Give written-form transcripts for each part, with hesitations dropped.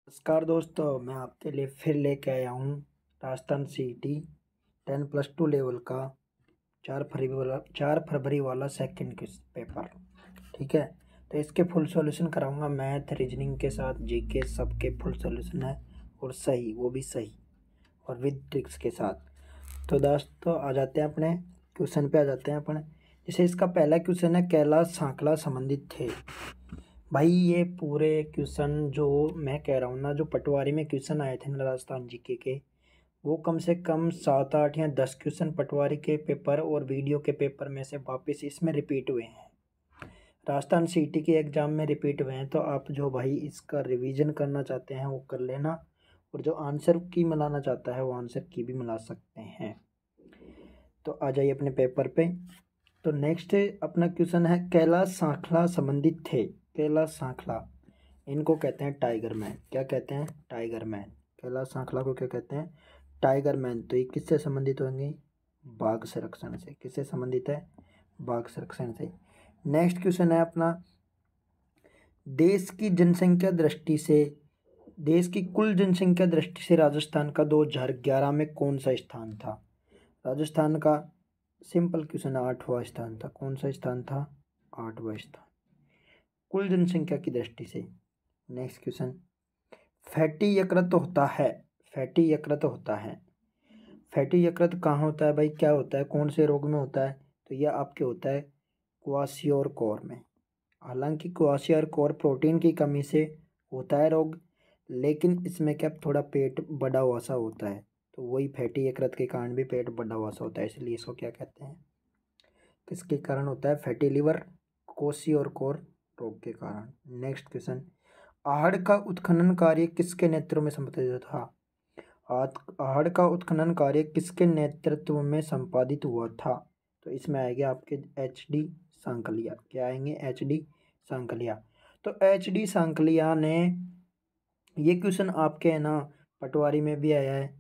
नमस्कार दोस्तों, मैं आपके लिए फिर लेके आया हूँ राजस्थान सीईटी 10+2 लेवल का 4 फरवरी वाला सेकंड क्विज पेपर। ठीक है, तो इसके फुल सॉल्यूशन कराऊंगा। मैथ, रीजनिंग के साथ जीके सबके फुल सॉल्यूशन है, और सही, वो भी सही और विद ट्रिक्स के साथ। तो दोस्तों आ जाते हैं अपने क्वेश्चन पे, आ जाते हैं अपने। जैसे इसका पहला क्वेश्चन है, कैलाश सांकला संबंधित थे। भाई ये पूरे क्वेश्चन जो मैं कह रहा हूँ ना, जो पटवारी में क्वेश्चन आए थे ना राजस्थान जीके के, वो कम से कम 7, 8 या 10 क्वेश्चन पटवारी के पेपर और वीडियो के पेपर में से वापस इसमें रिपीट हुए हैं। राजस्थान सीटी के एग्ज़ाम में रिपीट हुए हैं। तो आप जो भाई इसका रिवीजन करना चाहते हैं वो कर लेना, और जो आंसर की मिलाना चाहता है वो आंसर की भी मिला सकते हैं। तो आ जाइए अपने पेपर पे। तो नेक्स्ट अपना क्वेश्चन है, कैलाश सांखला संबंधित थे। कैलाश सांखला, इनको कहते हैं टाइगर मैन। क्या कहते हैं? Tiger man. कैलाश सांखला को क्या कहते हैं? Tiger man. तो ये किससे संबंधित होंगे? बाघ संरक्षण से। किससे संबंधित है? बाघ संरक्षण से। नेक्स्ट क्वेश्चन है अपना, देश की जनसंख्या दृष्टि से, देश की कुल जनसंख्या दृष्टि से राजस्थान का 2011 में कौन सा स्थान था? राजस्थान का सिंपल क्वेश्चन है, 8वां स्थान था। कौन सा स्थान था? 8वां स्थान, कुल जनसंख्या की दृष्टि से। नेक्स्ट क्वेश्चन, फैटी यकृत होता है। फैटी यकृत होता है। फैटी यकृत कहाँ होता है भाई? क्या होता है? कौन से रोग में होता है? तो यह आपके होता है क्वाशियोर में। हालांकि क्वाशियोर प्रोटीन की कमी से होता है रोग, लेकिन इसमें क्या थोड़ा पेट बड़ा हुआ सा होता है, तो वही फैटी यकृत के कारण भी पेट बड़ा हुआ सा होता है, इसलिए इसको क्या कहते हैं? किसके कारण होता है? फैटी लिवर, क्वाशियोर रोग के कारण। नेक्स्ट क्वेश्चन, आहड़ का उत्खनन कार्य किसके नेतृत्व में संपादित था? आहड़ का उत्खनन कार्य किसके नेतृत्व में संपादित हुआ था? तो इसमें आएंगे आपके HD सांकलिया। क्या आएंगे? HD सांकलिया। तो HD सांकलिया ने, ये क्वेश्चन आपके है ना पटवारी में भी आया है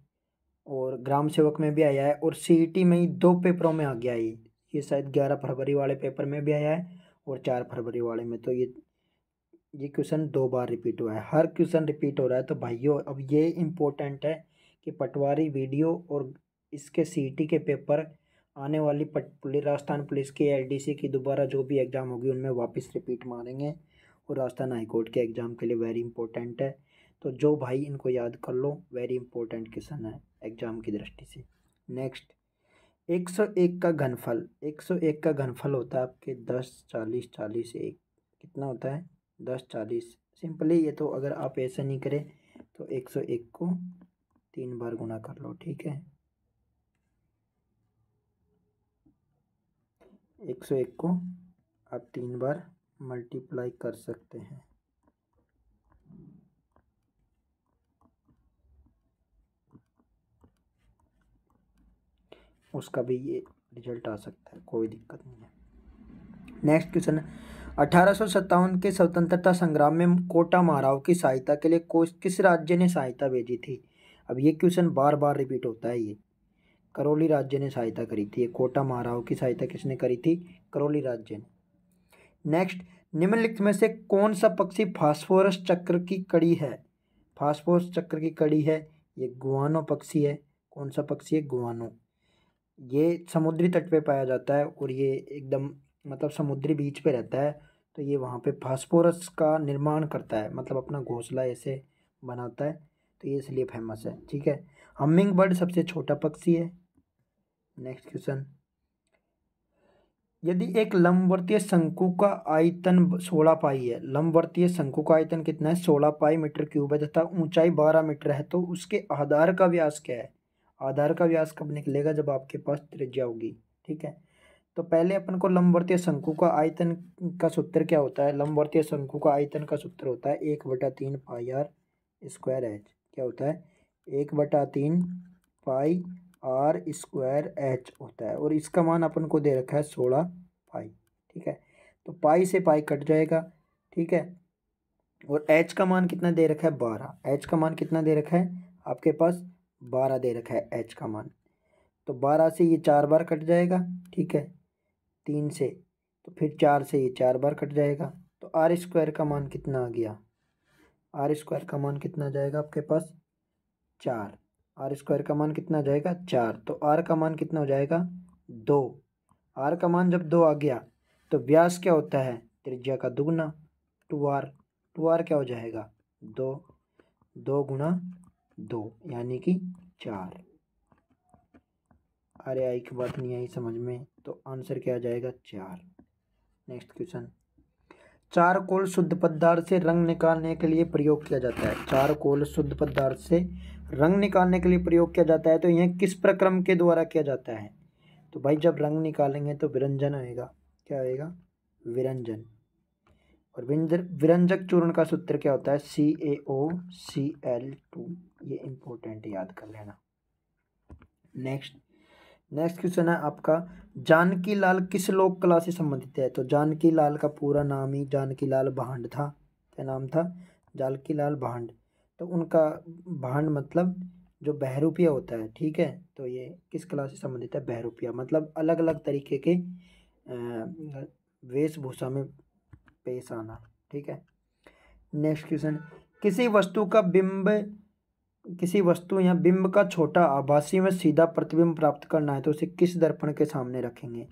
और ग्राम सेवक में भी आया है, और सीईटी में ही 2 पेपरों में आ गया है। ये शायद 11 फरवरी वाले पेपर में भी आया है और 4 फरवरी वाले में। तो ये क्वेश्चन 2 बार रिपीट हुआ है। हर क्वेश्चन रिपीट हो रहा है। तो भाइयों अब ये इम्पोर्टेंट है कि पटवारी वीडियो और इसके सीईटी के पेपर आने वाली राजस्थान पुलिस की, LDC की दोबारा जो भी एग्ज़ाम होगी उनमें वापस रिपीट मारेंगे, और राजस्थान हाईकोर्ट के एग्ज़ाम के लिए वेरी इंपॉर्टेंट है। तो जो भाई इनको याद कर लो, वेरी इंपॉर्टेंट क्वेश्चन है एग्ज़ाम की दृष्टि से। नेक्स्ट, 101 का घनफल। 101 का घनफल होता है आपके 10, 40, 40, 1। कितना होता है? 10, 40। सिंपली ये तो अगर आप ऐसा नहीं करें तो 101 को 3 बार गुना कर लो। ठीक है, 101 को आप 3 बार मल्टीप्लाई कर सकते हैं। उसका भी ये रिजल्ट आ सकता है, कोई दिक्कत नहीं है। नेक्स्ट क्वेश्चन, 1857 के स्वतंत्रता संग्राम में कोटा महाराव की सहायता के लिए किस राज्य ने सहायता भेजी थी? अब ये क्वेश्चन बार बार रिपीट होता है। ये करौली राज्य ने सहायता करी थी। कोटा महाराव की सहायता किसने करी थी? करौली राज्य ने। नेक्स्ट, निम्नलिखित में से कौन सा पक्षी फास्फोरस चक्र की कड़ी है? फास्फोरस चक्र की कड़ी है, ये गुआनो पक्षी है। कौन सा पक्षी है? गुआनो। ये समुद्री तट पे पाया जाता है, और ये एकदम मतलब समुद्री बीच पे रहता है। तो ये वहाँ पे फास्फोरस का निर्माण करता है, मतलब अपना घोंसला ऐसे बनाता है, तो ये इसलिए फेमस है। ठीक है, हमिंग बर्ड सबसे छोटा पक्षी है। नेक्स्ट क्वेश्चन, यदि एक लंबवर्तीय शंकु का आयतन 16 पाई है, लंबवर्तीय शंकु का आयतन कितना है? 16 पाई मीटर क्यूब है, तथा ऊंचाई 12 मीटर है, तो उसके आधार का व्यास क्या है? आधार का व्यास कब निकलेगा? जब आपके पास त्रिज्या होगी। ठीक है, तो पहले अपन को लंबवर्तीय शंकु का आयतन का सूत्र क्या होता है? लंबवर्तीय शंकु का आयतन का सूत्र होता है 1/3 पाई आर स्क्वायर एच। क्या होता है? 1/3 पाई आर स्क्वायर एच होता है, और इसका मान अपन को दे रखा है 16 पाई। ठीक है, तो पाई से पाई कट जाएगा। ठीक है, और एच का मान कितना दे रखा है? 12। एच का मान कितना दे रखा है आपके पास? 12 दे रखा है एच का मान। तो 12 से ये 4 बार कट जाएगा। ठीक है, 3 से, तो फिर 4 से ये 4 बार कट जाएगा। तो आर स्क्वायर का मान कितना आ गया? आर स्क्वायर का मान कितना आ जाएगा आपके पास 4। आर स्क्वायर का मान कितना आ जाएगा 4, तो आर का मान कितना हो जाएगा 2। आर का मान जब 2 आ गया तो व्यास क्या होता है त्रिज्या का दुगना 2r। 2r क्या हो जाएगा 2, 2 गुणा 2 यानी कि 4। अरे आई की बात नहीं आई समझ में, तो आंसर क्या आ जाएगा 4। नेक्स्ट क्वेश्चन, चारकोल शुद्ध पदार्थ से रंग निकालने के लिए प्रयोग किया जाता है। चारकोल शुद्ध पदार्थ से रंग निकालने के लिए प्रयोग किया जाता है, तो यह किस प्रक्रम के द्वारा किया जाता है। तो भाई जब रंग निकालेंगे तो विरंजन होएगा। क्या होएगा विरंजन। और विरंजक चूर्ण का सूत्र क्या होता है CaOCl2। ये इंपॉर्टेंट याद कर लेना। नेक्स्ट क्वेश्चन है आपका, जानकी लाल किस लोक कला से संबंधित है। तो जानकी लाल का पूरा नाम ही जानकी लाल भांड था। क्या नाम था जानकी लाल भांड। तो उनका भांड मतलब जो बहरूपिया होता है, ठीक है। तो ये किस कला से संबंधित है बहरूपिया, मतलब अलग अलग तरीके के वेशभूषा में पेश आना, ठीक है। नेक्स्ट क्वेश्चन, किसी वस्तु या बिंब का छोटा आभासी में सीधा प्रतिबिंब प्राप्त करना है तो उसे किस दर्पण के सामने रखेंगे।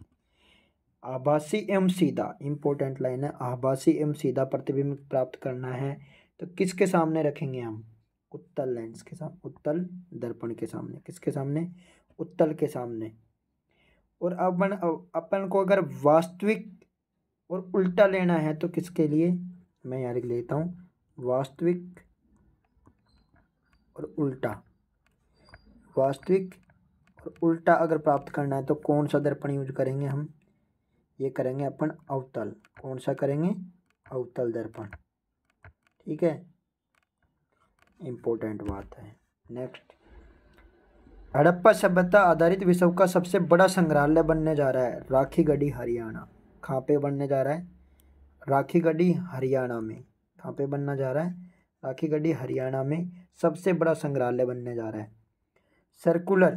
आभासी एवं सीधा, इंपॉर्टेंट लाइन है, आभासी एवं सीधा प्रतिबिंब प्राप्त करना है तो किसके सामने रखेंगे हम, उत्तल लेंस के सामने, उत्तल दर्पण के सामने। किसके सामने, उत्तल के सामने। और अपन को अगर वास्तविक और उल्टा लेना है तो किसके लिए, मैं यहाँ लिख लेता हूँ, वास्तविक और उल्टा। वास्तविक और उल्टा अगर प्राप्त करना है तो कौन सा दर्पण यूज करेंगे हम, ये करेंगे अपन अवतल। कौन सा करेंगे, अवतल दर्पण, ठीक है, इंपॉर्टेंट बात है। नेक्स्ट, हड़प्पा सभ्यता आधारित विश्व का सबसे बड़ा संग्रहालय बनने जा रहा है राखीगढ़ी हरियाणा। कहाँ पे बनने जा रहा है, राखीगढ़ी हरियाणा में। कहाँ पे बनना जा रहा है, राखीगढ़ी हरियाणा में सबसे बड़ा संग्रहालय बनने जा रहा है। सर्कुलर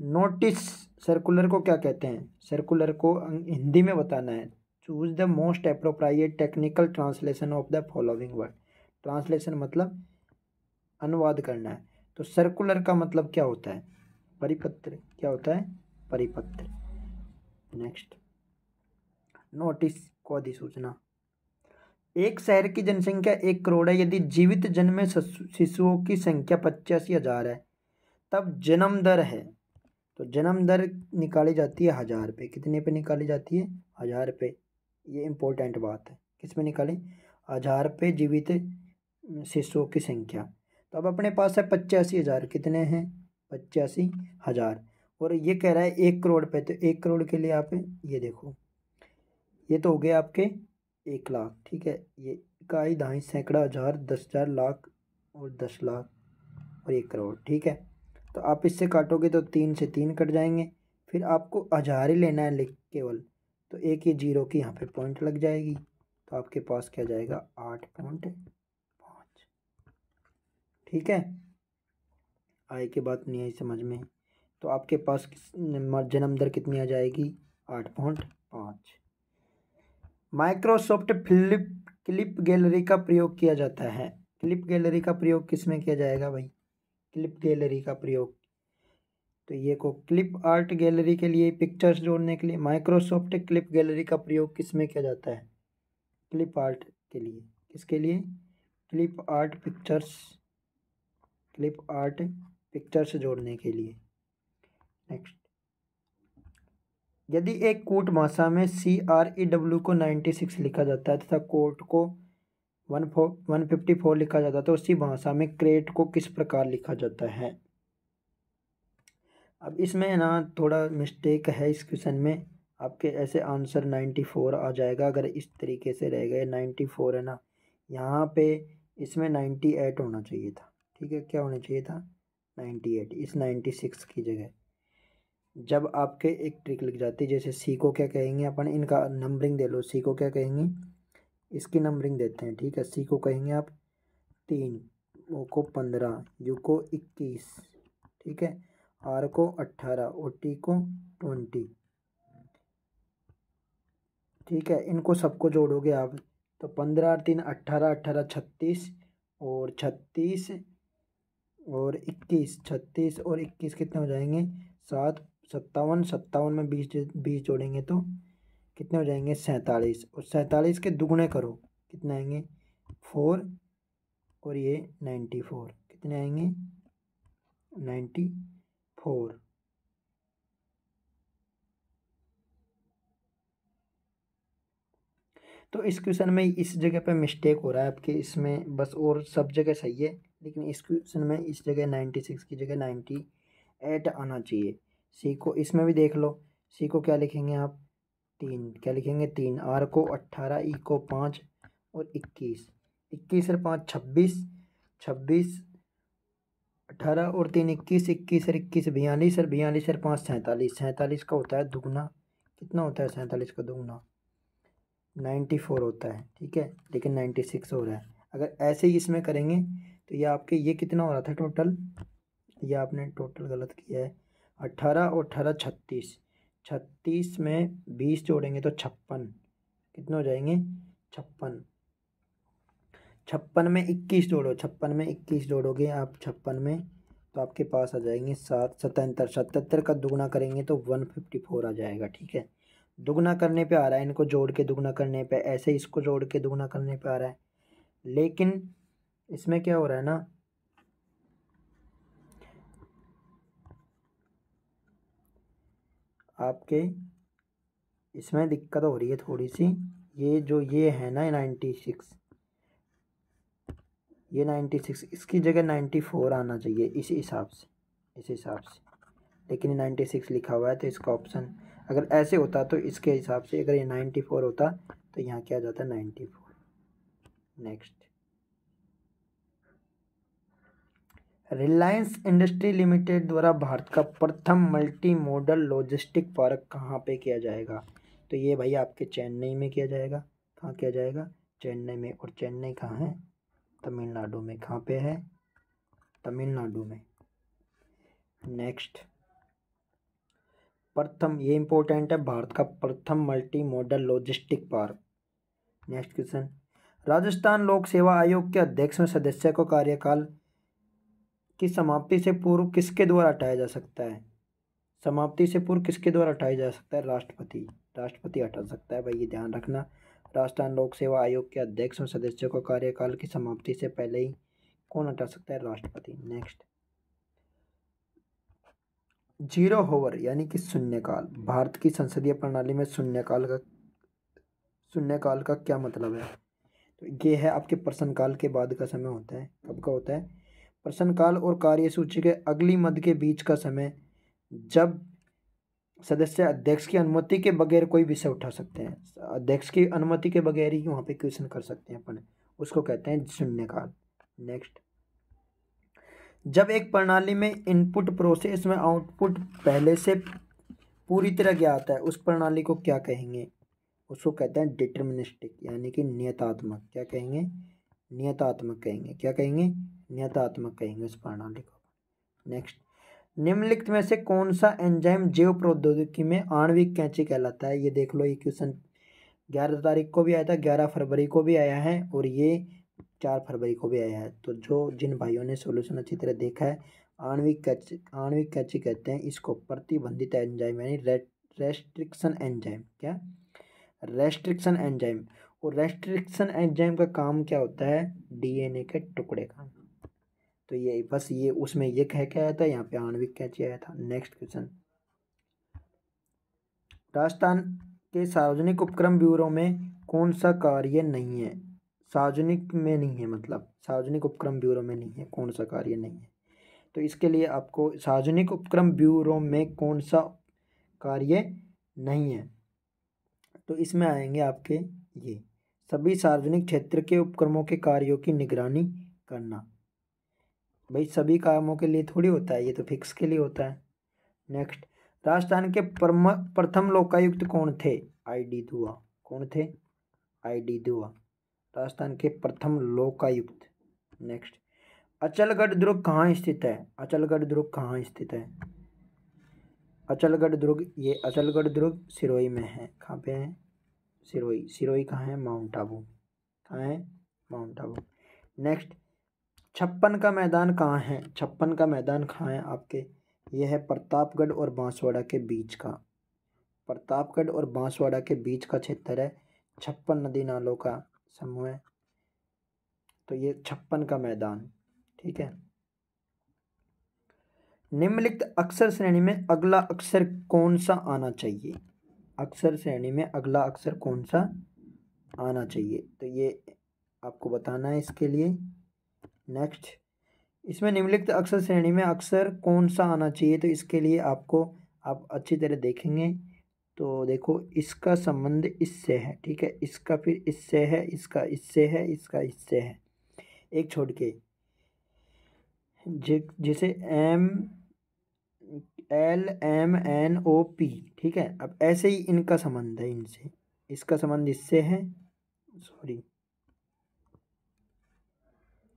नोटिस, सर्कुलर को क्या कहते हैं, सर्कुलर को हिंदी में बताना है। Choose the most appropriate technical translation of the following word. Translation मतलब अनुवाद करना है। तो सर्कुलर का मतलब क्या होता है, परिपत्र। क्या होता है, परिपत्र। नेक्स्ट, नोटिस को अधिसूचना। एक शहर की जनसंख्या 1 करोड़ है, यदि जीवित जन्मे शिशुओं की संख्या 85,000 है तब जन्म दर है। तो जन्म दर निकाली जाती है 1000 पे। कितने पे निकाली जाती है, 1000 पे। ये इंपॉर्टेंट बात है, किस पे निकाली, 1000 पे जीवित शिशुओं की संख्या। तो अब अपने पास है 85,000, कितने हैं 85,000, और ये कह रहा है 1 करोड़ पे। तो 1 करोड़ के लिए आप ये देखो, ये तो हो गए आपके 1 लाख, ठीक है। ये इकाई, दहाई, सैकड़ा, हजार, 10,000, लाख और 10 लाख और 1 करोड़, ठीक है। तो आप इससे काटोगे तो 3 से 3 कट जाएंगे, फिर आपको 1000 ही लेना है केवल। तो एक ये जीरो की यहाँ पे पॉइंट लग जाएगी, तो आपके पास क्या जाएगा 8.5, ठीक है। आए के बात नहीं आई समझ में, तो आपके पास जन्म दर कितनी आ जाएगी 8.5। माइक्रोसॉफ्ट क्लिप गैलरी का प्रयोग किया जाता है। क्लिप गैलरी का प्रयोग किस में किया जाएगा भाई, क्लिप गैलरी का प्रयोग, तो ये को क्लिप आर्ट गैलरी के लिए, पिक्चर्स जोड़ने के लिए माइक्रोसॉफ्ट क्लिप गैलरी का प्रयोग किस में किया जाता है, क्लिप आर्ट के लिए। किसके लिए, clip art pictures, clip art pictures जोड़ने के लिए। नेक्स्ट, यदि एक कूट भाषा में CREW को 96 लिखा जाता है तथा कोट को 154 लिखा जाता है तो उसी भाषा में क्रेट को किस प्रकार लिखा जाता है। अब इसमें ना थोड़ा मिस्टेक है इस क्वेश्चन में, आपके ऐसे आंसर 94 आ जाएगा अगर इस तरीके से रह गए। 94 है ना, यहाँ पे इसमें 98 होना चाहिए था, ठीक है। क्या होना चाहिए था 98, इस 96 की जगह। जब आपके एक ट्रिक लिख जाती है, जैसे सी को क्या कहेंगे अपन, इनका नंबरिंग दे लो। सी को क्या कहेंगे, इसकी नंबरिंग देते हैं, ठीक है। सी को कहेंगे आप 3, ओ को 15, यू को 21, ठीक है, आर को 18 और टी को 20, ठीक है। इनको सबको जोड़ोगे आप तो 15 और 3 18, 18 36 और 36 और 21, 36 और 21 कितने हो जाएंगे? 7, 57, 57 में 20 जोड़ेंगे तो कितने हो जाएंगे? 47, और 47 के दुगुने करो कितने आएंगे? 4, और ये 94 कितने आएंगे? 94। तो इस क्वेश्चन में इस जगह पे मिस्टेक हो रहा है आपके, इसमें बस, और सब जगह सही है, लेकिन इस क्वेश्चन में इस जगह 96 की जगह 98 आना चाहिए। सी को इसमें भी देख लो, सी को क्या लिखेंगे आप? 3, क्या लिखेंगे? 3, आर को 18, ई को 5 और 21, 21 और 5 26, 26, 18 और 3 21, 21 और 21 42, और 42 और 5 47, 47 का होता है दुगना, कितना होता है 47 का दुगना? 94 होता है, ठीक है, लेकिन 96 हो रहा है। अगर ऐसे ही इसमें करेंगे तो ये आपके ये कितना हो रहा था टोटल? ये आपने टोटल गलत किया है। 18 और 18 36, 36 में 20 जोड़ेंगे तो 56, कितने हो जाएंगे? 56, 56 में 21 जोड़ो, 56 में 21 जोड़ोगे आप 56 में, तो आपके पास आ जाएंगे 7, 77, 77 का दुगना करेंगे तो 154 आ जाएगा, ठीक है। दुगना करने पे आ रहा है, इनको जोड़ के दुगना करने पे, ऐसे इसको जोड़ के दुगना करने पे आ रहा है, लेकिन इसमें क्या हो रहा है ना, आपके इसमें दिक्कत हो रही है थोड़ी सी। ये जो ये है ना 96, ये 96, इसकी जगह 94 आना चाहिए इस हिसाब से, इस हिसाब से, लेकिन 96 लिखा हुआ है, तो इसका ऑप्शन अगर ऐसे होता तो इसके हिसाब से अगर ये 94 होता तो यहाँ क्या आ जाता? 94। नेक्स्ट, रिलायंस इंडस्ट्री लिमिटेड द्वारा भारत का प्रथम मल्टी मॉडल लॉजिस्टिक पार्क कहाँ पे किया जाएगा? तो ये भाई आपके चेन्नई में किया जाएगा। कहाँ किया जाएगा? चेन्नई में। और चेन्नई कहाँ है? तमिलनाडु में। कहाँ पे है? तमिलनाडु में। नेक्स्ट, प्रथम, ये इंपॉर्टेंट है, भारत का प्रथम multi modal logistic park. Next question, Rajasthan लोक सेवा आयोग के अध्यक्ष में सदस्य को कार्यकाल की समाप्ति से पूर्व किसके द्वारा हटाया जा सकता है? समाप्ति से पूर्व किसके द्वारा हटाया जा सकता है? राष्ट्रपति। राष्ट्रपति हटा सकता है भाई, ये ध्यान रखना। राजस्थान लोक सेवा आयोग के अध्यक्ष और सदस्यों को कार्यकाल की समाप्ति से पहले ही कौन हटा सकता है? राष्ट्रपति। नेक्स्ट, जीरो होवर यानी कि शून्यकाल, भारत की संसदीय प्रणाली में शून्यकाल का क्या मतलब है? तो ये है आपके प्रश्नकाल के बाद का समय होता है। कब का होता है? प्रश्नकाल और कार्यसूची के अगली मध्य के बीच का समय, जब सदस्य अध्यक्ष की अनुमति के बगैर कोई विषय उठा सकते हैं। अध्यक्ष की अनुमति के बगैर ही वहाँ पे क्वेश्चन कर सकते हैं अपन, उसको कहते हैं शून्यकाल। नेक्स्ट, जब एक प्रणाली में इनपुट प्रोसेस में आउटपुट पहले से पूरी तरह ज्ञात है, उस प्रणाली को क्या कहेंगे? उसको कहते हैं डिटर्मिनिस्टिक यानी कि नियतात्मक। क्या कहेंगे? नियतात्मक कहेंगे। क्या कहेंगे? नियतात्मक कहेंगे उस प्रणाली को। नेक्स्ट, निम्नलिखित में से कौन सा एंजाइम जैव प्रौद्योगिकी में आणविक कैंची कहलाता है? ये देख लो, ये क्वेश्चन 11 तारीख को भी आया था, 11 फरवरी को भी आया है, और ये 4 फरवरी को भी आया है। तो जो जिन भाइयों ने सॉल्यूशन अच्छी तरह देखा है, आणविक कैंची कहते हैं इसको, प्रतिबंधित एंजाइम यानी रेस्ट्रिक्शन एंजाइम। क्या? Restriction enzyme. और रेस्ट्रिक्शन एंजाइम का काम क्या होता है? डीएनए के टुकड़े का। तो ये बस, ये उसमें ये कह के आया था, यहाँ पे आणविक कैंची आया था। नेक्स्ट क्वेश्चन, राजस्थान के सार्वजनिक उपक्रम ब्यूरो में कौन सा कार्य नहीं है? सार्वजनिक में नहीं है, मतलब सार्वजनिक उपक्रम ब्यूरो में नहीं है, कौन सा कार्य नहीं है? तो इसके लिए आपको सार्वजनिक उपक्रम ब्यूरो में कौन सा कार्य नहीं है, तो इसमें आएंगे आपके ये सभी सार्वजनिक क्षेत्र के उपक्रमों के कार्यों की निगरानी करना। भाई सभी कामों के लिए थोड़ी होता है, ये तो फिक्स के लिए होता है। नेक्स्ट, राजस्थान के प्रथम लोकायुक्त कौन थे? आई.डी. दुआ। कौन थे? आई.डी. दुआ, राजस्थान के प्रथम लोकायुक्त। नेक्स्ट, अचलगढ़ दुर्ग कहाँ स्थित है? अचलगढ़ दुर्ग कहाँ स्थित है? अचलगढ़ दुर्ग, ये अचलगढ़ दुर्ग सिरोही में है। कहाँ पे है? सिरोही। सिरोही कहाँ है? माउंट आबू। कहाँ है? माउंट आबू। नेक्स्ट, 56 का मैदान कहाँ है? 56 का मैदान कहाँ है आपके? यह है प्रतापगढ़ और बांसवाड़ा के बीच का। प्रतापगढ़ और बांसवाड़ा के बीच का क्षेत्र है। 56 नदी नालों का समूह है, तो ये 56 का मैदान। ठीक है। निम्नलिखित अक्षर श्रेणी में अगला अक्षर कौन सा आना चाहिए? अक्षर श्रेणी में अगला अक्षर कौन सा आना चाहिए, तो ये आपको बताना है इसके लिए। नेक्स्ट, इसमें निम्नलिखित अक्षर श्रेणी में अक्षर कौन सा आना चाहिए, तो इसके लिए आपको आप अच्छी तरह देखेंगे तो देखो इसका संबंध इससे है। ठीक है, इसका फिर इससे है, इसका इससे है, इसका इससे है, एक छोड़ के जैसे एम LMNOP। ठीक है, अब ऐसे ही इनका संबंध है इनसे, इसका संबंध इससे है। सॉरी,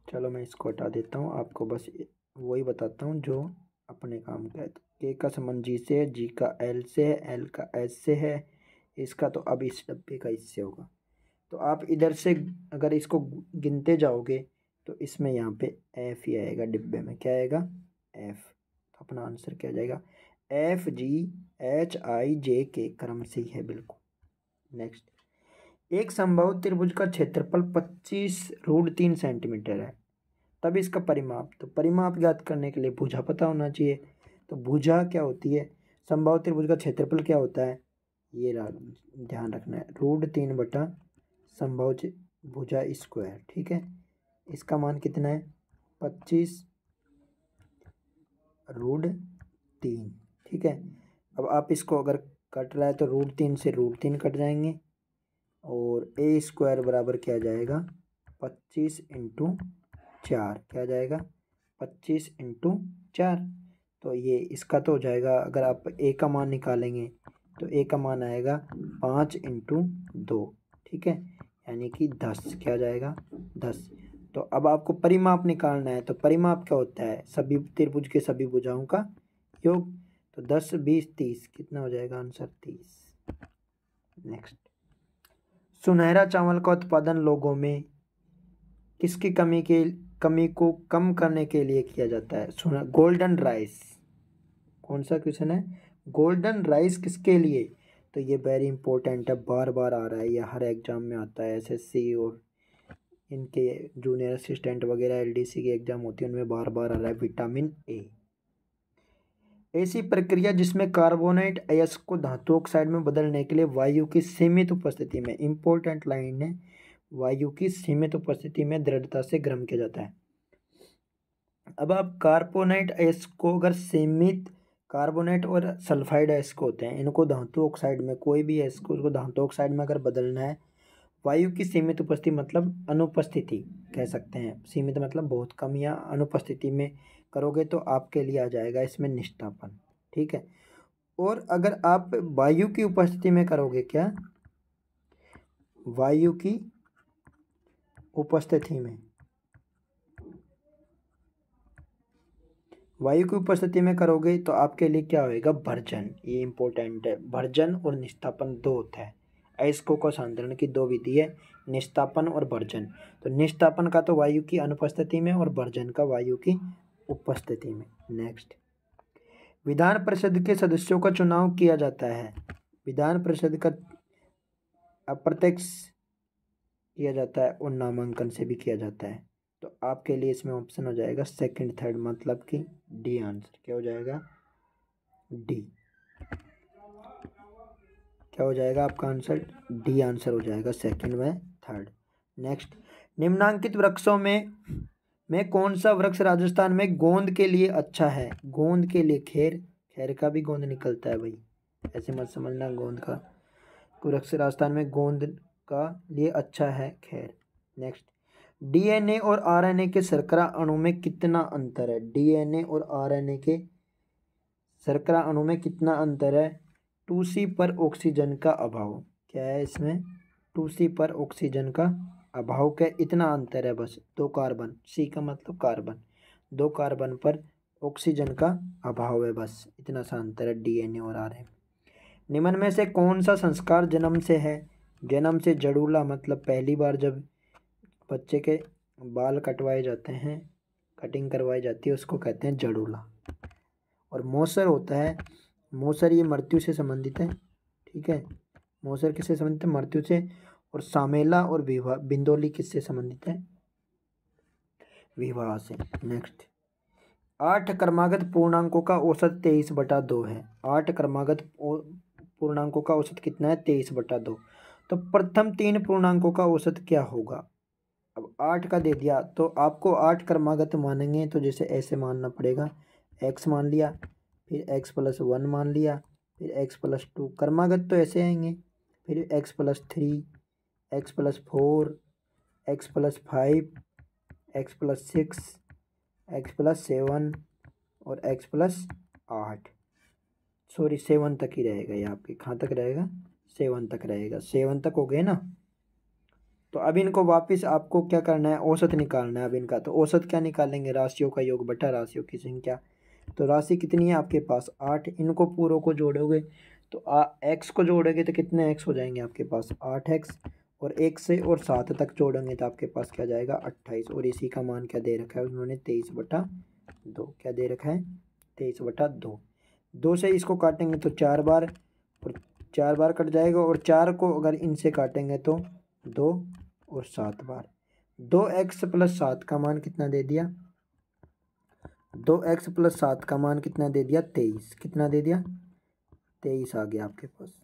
चलो मैं इसको हटा देता हूँ, आपको बस वही बताता हूँ जो अपने काम का है। तो के का संबंध जी से है, जी का एल से है, एल का एस से है, इसका तो अब इस डब्बे का इससे होगा। तो आप इधर से अगर इसको गिनते जाओगे तो इसमें यहाँ पे एफ ही आएगा, डिब्बे में क्या आएगा? एफ। तो अपना आंसर क्या जाएगा? FGHIJK क्रम से ही है बिल्कुल। नेक्स्ट, एक समबाहु त्रिभुज का क्षेत्रफल 25√3 सेंटीमीटर है, तब इसका परिमाप। तो परिमाप ज्ञात करने के लिए भुजा पता होना चाहिए। तो भुजा क्या होती है? समबाहु त्रिभुज का क्षेत्रफल क्या होता है, ये ध्यान रखना है, √3 बटा समबाहु भुजा स्क्वायर। ठीक है, इसका मान कितना है? 25√3। ठीक है, अब आप इसको अगर कट रहा है तो √3 से √3 कट जाएंगे और ए स्क्वायर बराबर क्या जाएगा? 25 × 4 क्या जाएगा? 25 × 4। तो ये इसका तो हो जाएगा, अगर आप ए का मान निकालेंगे तो ए का मान आएगा 5 × 2। ठीक है, यानी कि 10 क्या जाएगा? 10। तो अब आपको परिमाप निकालना है, तो परिमाप क्या होता है? सभी त्रिभुज के सभी भुजाओं का योग। तो 10, 20, 30 कितना हो जाएगा? आंसर 30। नेक्स्ट, सुनहरा चावल का उत्पादन लोगों में किसकी कमी को कम करने के लिए किया जाता है? Golden rice. कौन सा क्वेश्चन है? गोल्डन राइस किसके लिए? तो ये वेरी इंपॉर्टेंट है, बार बार आ रहा है, ये हर एग्जाम में आता है। SSC और इनके जूनियर असिस्टेंट वगैरह LDC की एग्जाम होती है, उनमें बार बार आ रहा है विटामिन ए। ऐसी प्रक्रिया जिसमें कार्बोनेट अयस्क को धातु ऑक्साइड में बदलने के लिए वायु की सीमित उपस्थिति में, इंपॉर्टेंट लाइन है, वायु की सीमित उपस्थिति में दृढ़ता से गर्म किया जाता है। अब आप कार्बोनेट अयस्क को अगर सीमित, कार्बोनेट और सल्फाइड अयस्क होते हैं, इनको धातु ऑक्साइड में, कोई भी अयस्क को उसको धातु ऑक्साइड में अगर बदलना है, वायु की सीमित उपस्थिति मतलब अनुपस्थिति कह सकते हैं, सीमित मतलब बहुत कम या अनुपस्थिति में करोगे तो आपके लिए आ जाएगा इसमें निष्ठापन। ठीक है, और अगर आप वायु की उपस्थिति में करोगे, क्या? वायु की उपस्थिति में, वायु की उपस्थिति में करोगे तो आपके लिए क्या होएगा? भर्जन। ये इंपॉर्टेंट है, भर्जन और निष्ठापन दो होता है। अयस्कों को सांद्रण की दो विधि है, निष्ठापन और भर्जन। तो निष्ठापन का तो वायु की अनुपस्थिति में और भर्जन का वायु की उपस्थिति में। नेक्स्ट, विधान परिषद के सदस्यों का चुनाव किया जाता है। विधान परिषद का अप्रत्यक्ष किया जाता है और नामांकन से भी किया जाता है। तो आपके लिए इसमें ऑप्शन हो जाएगा सेकंड, थर्ड, मतलब कि डी आंसर। क्या हो जाएगा? डी। क्या हो जाएगा आपका आंसर? डी आंसर हो जाएगा, सेकंड व थर्ड। नेक्स्ट, निम्नांकित वृक्षों में कौन सा वृक्ष राजस्थान में गोंद के लिए अच्छा है? गोंद के लिए, खैर का भी गोंद निकलता है भाई, ऐसे मत समझना। गोंद का वृक्ष राजस्थान में गोंद का लिए अच्छा है, खैर। नेक्स्ट, DNA और RNA के शर्करा अणु में कितना अंतर है? DNA और RNA के शर्करा अणु में कितना अंतर है? 2C पर ऑक्सीजन का अभाव। क्या है इसमें? 2C पर ऑक्सीजन का अभाव। क्या इतना अंतर है? बस 2 कार्बन, C का मतलब कार्बन, 2 कार्बन पर ऑक्सीजन का अभाव है, बस इतना सा अंतर है DNA और RNA। निम्न में से कौन सा संस्कार जन्म से है? जन्म से जड़ूला मतलब पहली बार जब बच्चे के बाल कटवाए जाते हैं कटिंग करवाई जाती है उसको कहते हैं जड़ूला। और मौसर होता है, मौसर ये मृत्यु से संबंधित है, ठीक है। मौसर किससे संबंधित है? मृत्यु से। और सामेला और विवाह बिंदोली किससे संबंधित है? विवाह से। नेक्स्ट, 8 क्रमागत पूर्णांकों का औसत 23/2 है। 8 क्रमागत पूर्णांकों का औसत कितना है? 23/2। तो प्रथम 3 पूर्णांकों का औसत क्या होगा? अब 8 का दे दिया तो आपको 8 क्रमागत मानेंगे तो जैसे ऐसे मानना पड़ेगा, x मान लिया, फिर x+1 मान लिया, फिर x+2। क्रमागत तो ऐसे आएंगे, फिर x+3, x+4, x+5, x+6, x+7 और x+8। सॉरी 7 तक ही रहेगा ये आपके। कहाँ तक रहेगा? 7 तक रहेगा। 7 तक हो गए ना। तो अब इनको वापस आपको क्या करना है? औसत निकालना है अब इनका। तो औसत क्या निकालेंगे? राशियों का योग बटा राशियों की संख्या। तो राशि कितनी है आपके पास? 8। इनको पूरों को जोड़ोगे तो x को जोड़ोगे तो कितने x हो जाएंगे आपके पास? 8x। और 1 से और 7 तक जोड़ेंगे तो आपके पास क्या जाएगा? 28। और इसी का मान क्या दे रखा है उन्होंने? 23/2। क्या दे रखा है? 23/2। 2 से इसको काटेंगे तो 4 बार, और 4 बार कट जाएगा। और 4 को अगर इनसे काटेंगे तो 2 और 7 बार। 2x+7 का मान कितना दे दिया? 2x+7 का मान कितना दे दिया? 23। कितना दे दिया? 23 आ गया आपके पास।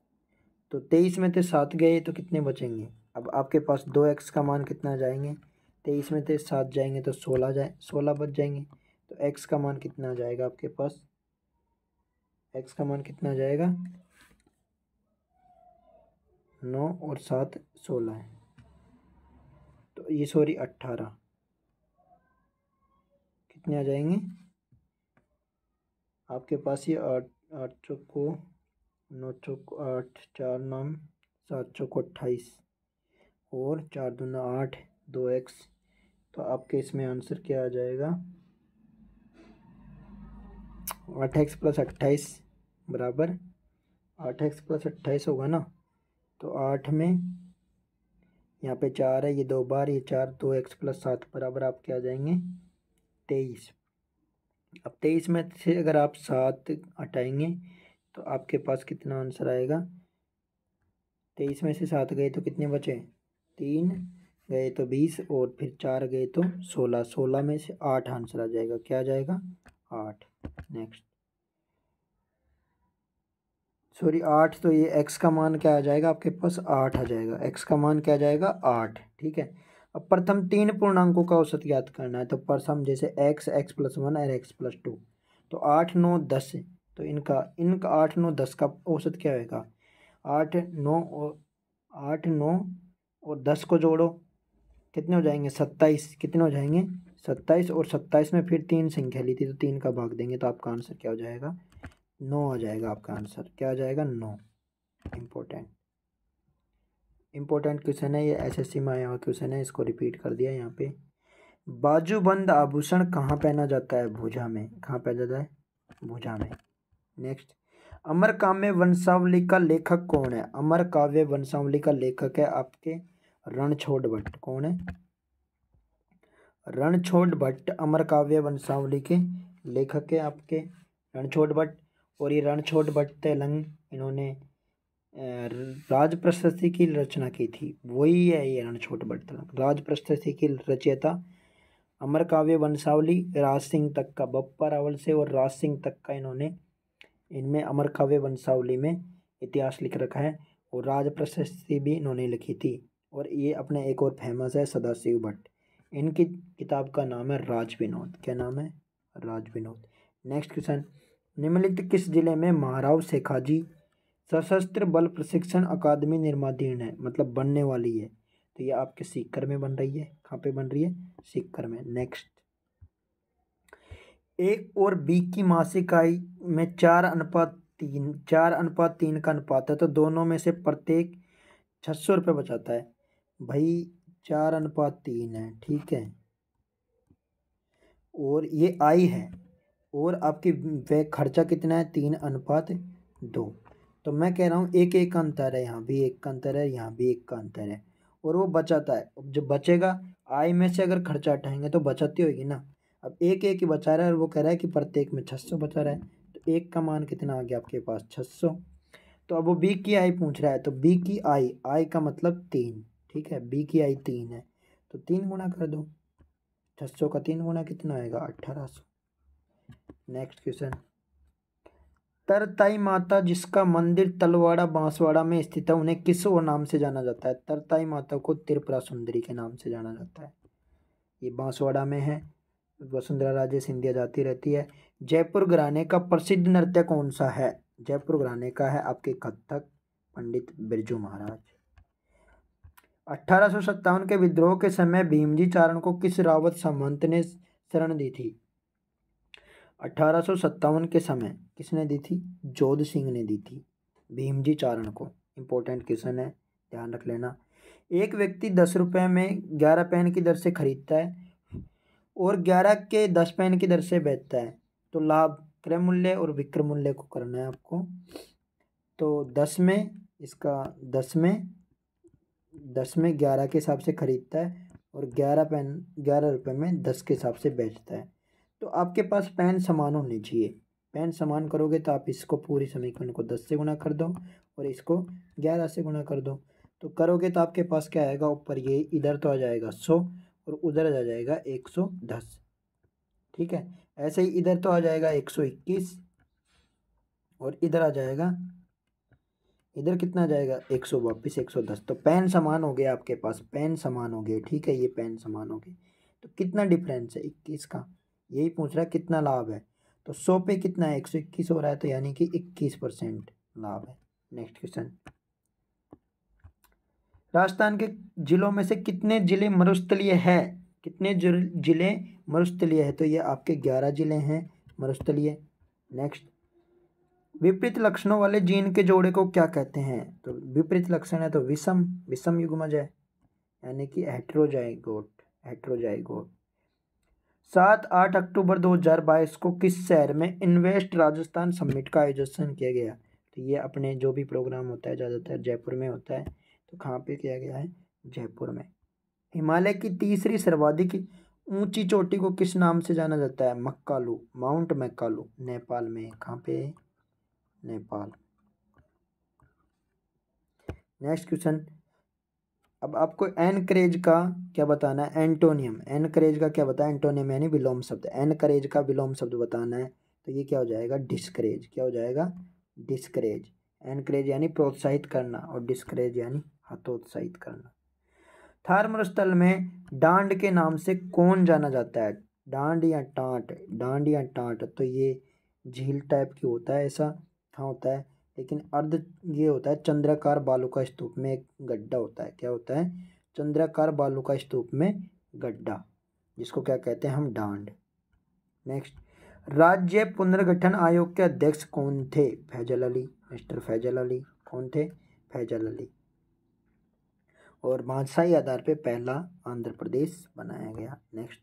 तो 23 में से 7 गए तो कितने बचेंगे? अब आपके पास 2x का मान कितना जाएंगे? 23 में से 7 जाएंगे तो 16 बच जाएंगे। तो x का मान कितना जाएगा आपके पास? x का मान कितना जाएगा? 9 और 7 16 है। तो ये सॉरी 18। कितने आ जाएंगे आपके पास? ये 8 चौको 9 चौको 8, 4 9 7 चौको 28 और 4 दूना 8, 2x। तो आपके इसमें आंसर क्या आ जाएगा? 8x+28 बराबर 8x+28 होगा ना। तो 8 में यहाँ पे 4 है, ये 2 बार, ये 4, 2x+7 बराबर आपके आ जाएंगे 23। अब 23 में से अगर आप 7 हटाएंगे तो आपके पास कितना आंसर आएगा? 23 में से 7 गए तो कितने बचे? 3 गए तो 20 और फिर 4 गए तो 16। 16 में से 8 आंसर आ जाएगा। क्या आ जाएगा? 8। Next, sorry 8। तो ये x का मान क्या आ जाएगा आपके पास? 8 आ जाएगा। x का मान क्या आ जाएगा? 8। ठीक है। अब प्रथम 3 पूर्णांकों का औसत ज्ञात करना है। तो प्रथम जैसे x, x+1 और x+2। तो 8 9 10। तो इनका 8 9 10 का औसत क्या होगा? 8 9 और 10 को जोड़ो, कितने हो जाएंगे? 27। कितने हो जाएंगे? 27। और 27 में फिर 3 संख्या ली थी तो 3 का भाग देंगे तो आपका आंसर क्या हो जाएगा? 9 आ जाएगा आपका आंसर। क्या आ जाएगा? 9। इम्पोर्टेंट क्वेश्चन है ये, एसएससी में आया हुआ क्वेश्चन है, इसको रिपीट कर दिया यहाँ पे। बाजूबंद आभूषण कहाँ पहना जाता है? भुजा में। कहाँ पहना जाता है? भुजा में। नेक्स्ट, अमर काव्य वंशावली का लेखक कौन है? अमर काव्य वंशावली का लेखक है आपके रणछोड़ भट्ट। कौन है? रणछोड़ भट्ट अमर काव्य वंशावली के लेखक है आपके रणछोड़ भट्ट। और ये रणछोड़ भट्ट तेलंग, इन्होंने राज प्रशस्ति की रचना की थी, वही है ये रणछोड़ भट्ट तेलंग। राज प्रशस्ति की रचयिता अमर काव्य वंशावली राज सिंह तक का, बप्पा रावल से और राज सिंह तक का इन्होंने इनमें अमर काव्य वंशावली में इतिहास लिख रखा है। और राज प्रशस्ति भी इन्होंने लिखी थी। और ये अपने एक और फेमस है सदाशिव भट्ट। इनकी किताब का नाम है राज विनोद। क्या नाम है? राज विनोद। नेक्स्ट क्वेश्चन, निम्नलिखित किस जिले में महाराव शेखाजी सशस्त्र बल प्रशिक्षण अकादमी निर्माणाधीन है? मतलब बनने वाली है। तो ये आपके सीकर में बन रही है। कहाँ पे बन रही है? सीकर में। नेक्स्ट, ए और बी की मासिक आय में 4:3 का अनुपात है। तो दोनों में से प्रत्येक 600 रुपये बचाता है भाई। 4:3 है, ठीक है। और ये आय है और आपकी वह खर्चा कितना है? 3:2। तो मैं कह रहा हूँ एक एक का अंतर है, यहाँ भी एक का अंतर है, यहाँ भी एक का अंतर है। और वो बचाता है। जो बचेगा, आय में से अगर खर्चा हटाएंगे तो बचती होगी ना। अब एक एक ही बचा रहा है और वो कह रहा है कि प्रत्येक में 600 बचा रहा है, तो एक का मान कितना आ गया आपके पास 600। तो अब वो बी की आई पूछ रहा है, तो बी की आई का मतलब 3, ठीक है, बी की आई 3 है, तो 3 गुना कर दो, 600 का 3 गुना कितना आएगा 1800। नेक्स्ट क्वेश्चन, तरताई माता जिसका मंदिर तलवाड़ा बांसवाड़ा में स्थित है उन्हें किस और नाम से जाना जाता है? तरताई माता को त्रिपुरा सुंदरी के नाम से जाना जाता है। ये बांसवाड़ा में है, वसुंधरा राजे सिंधिया जाती रहती है। जयपुर घराने का प्रसिद्ध नृत्य कौन सा है? जयपुर घराने का है आपके कथक, पंडित बिरजू महाराज। 1857 के विद्रोह के समय भीमजी चारण को किस रावत सामंत ने शरण दी थी? 1857 के समय किसने दी थी? जोध सिंह ने दी थी भीमजी चारण को। इंपॉर्टेंट क्वेश्चन है, ध्यान रख लेना। एक व्यक्ति 10 रुपये में 11 पेन की दर से खरीदता है और 11 के 10 पेन की दर से बेचता है, तो लाभ क्रय मूल्य और विक्रय मूल्य को करना है आपको। तो 10 में 11 के हिसाब से खरीदता है और 11 रुपये में 10 के हिसाब से बेचता है। तो आपके पास पेन समान होने चाहिए। पेन समान करोगे तो आप इसको पूरी समीकरण को 10 से गुना कर दो और इसको 11 से गुना कर दो, तो करोगे तो आपके पास क्या आएगा, ऊपर ये इधर तो आ जाएगा 100 और उधर आ जाएगा 110, ठीक है। ऐसे ही इधर तो आ जाएगा 121 और इधर आ जाएगा, इधर कितना जाएगा 100, वापिस 110। तो पेन समान हो गया आपके पास, पेन समान हो गए, ठीक है, ये पेन समान हो गए। तो कितना डिफरेंस है 21 का, यही पूछ रहा है कितना लाभ है। तो 100 पे कितना है 121 हो रहा है, तो यानी कि 21% लाभ है। नेक्स्ट क्वेश्चन, राजस्थान के जिलों में से कितने जिले मरुस्थलीय है? कितने जिले मरुस्थलीय है? तो ये आपके 11 जिले हैं मरुस्थलीय। नेक्स्ट, विपरीत लक्षणों वाले जीन के जोड़े को क्या कहते हैं? तो विपरीत लक्षण है तो विषम युग्मज है, यानी कि हेट्रोजाइगोट। 7-8 अक्टूबर 2022 को किस शहर में इन्वेस्ट राजस्थान समिट का आयोजन किया गया? तो ये अपने जो भी प्रोग्राम होता है ज़्यादातर जयपुर में होता है, तो कहाँ पे किया गया है? जयपुर में। हिमालय की तीसरी सर्वाधिक ऊंची चोटी को किस नाम से जाना जाता है? मक्कालू, माउंट मैकालू, नेपाल में। कहाँ पे? नेपाल। नेक्स्ट क्वेश्चन, अब आपको एनकरेज का क्या बताना है? एंटोनियम। एनकरेज का क्या बताया? एंटोनियम यानी विलोम शब्द। एनकरेज का विलोम शब्द बताना है, तो ये क्या हो जाएगा? डिस्करेज। क्या हो जाएगा? डिस्करेज। एनकरेज यानी प्रोत्साहित करना और डिस्करेज यानी हतोत्साहित करना। थार मरुस्थल में डांड के नाम से कौन जाना जाता है? डांड या टाट? डांड या टाट, तो ये झील टाइप की होता है, ऐसा कहाँ होता है, लेकिन अर्ध ये होता है चंद्राकार बालू का स्तूप में एक गड्ढा होता है। क्या होता है? चंद्राकार बालू का स्तूप में गड्ढा, जिसको क्या कहते हैं हम? डांड। नेक्स्ट, राज्य पुनर्गठन आयोग के अध्यक्ष कौन थे? फैजल अली, मिस्टर फैजल अली। कौन थे? फैजल अली। और भाषाई आधार पे पहला आंध्र प्रदेश बनाया गया। नेक्स्ट,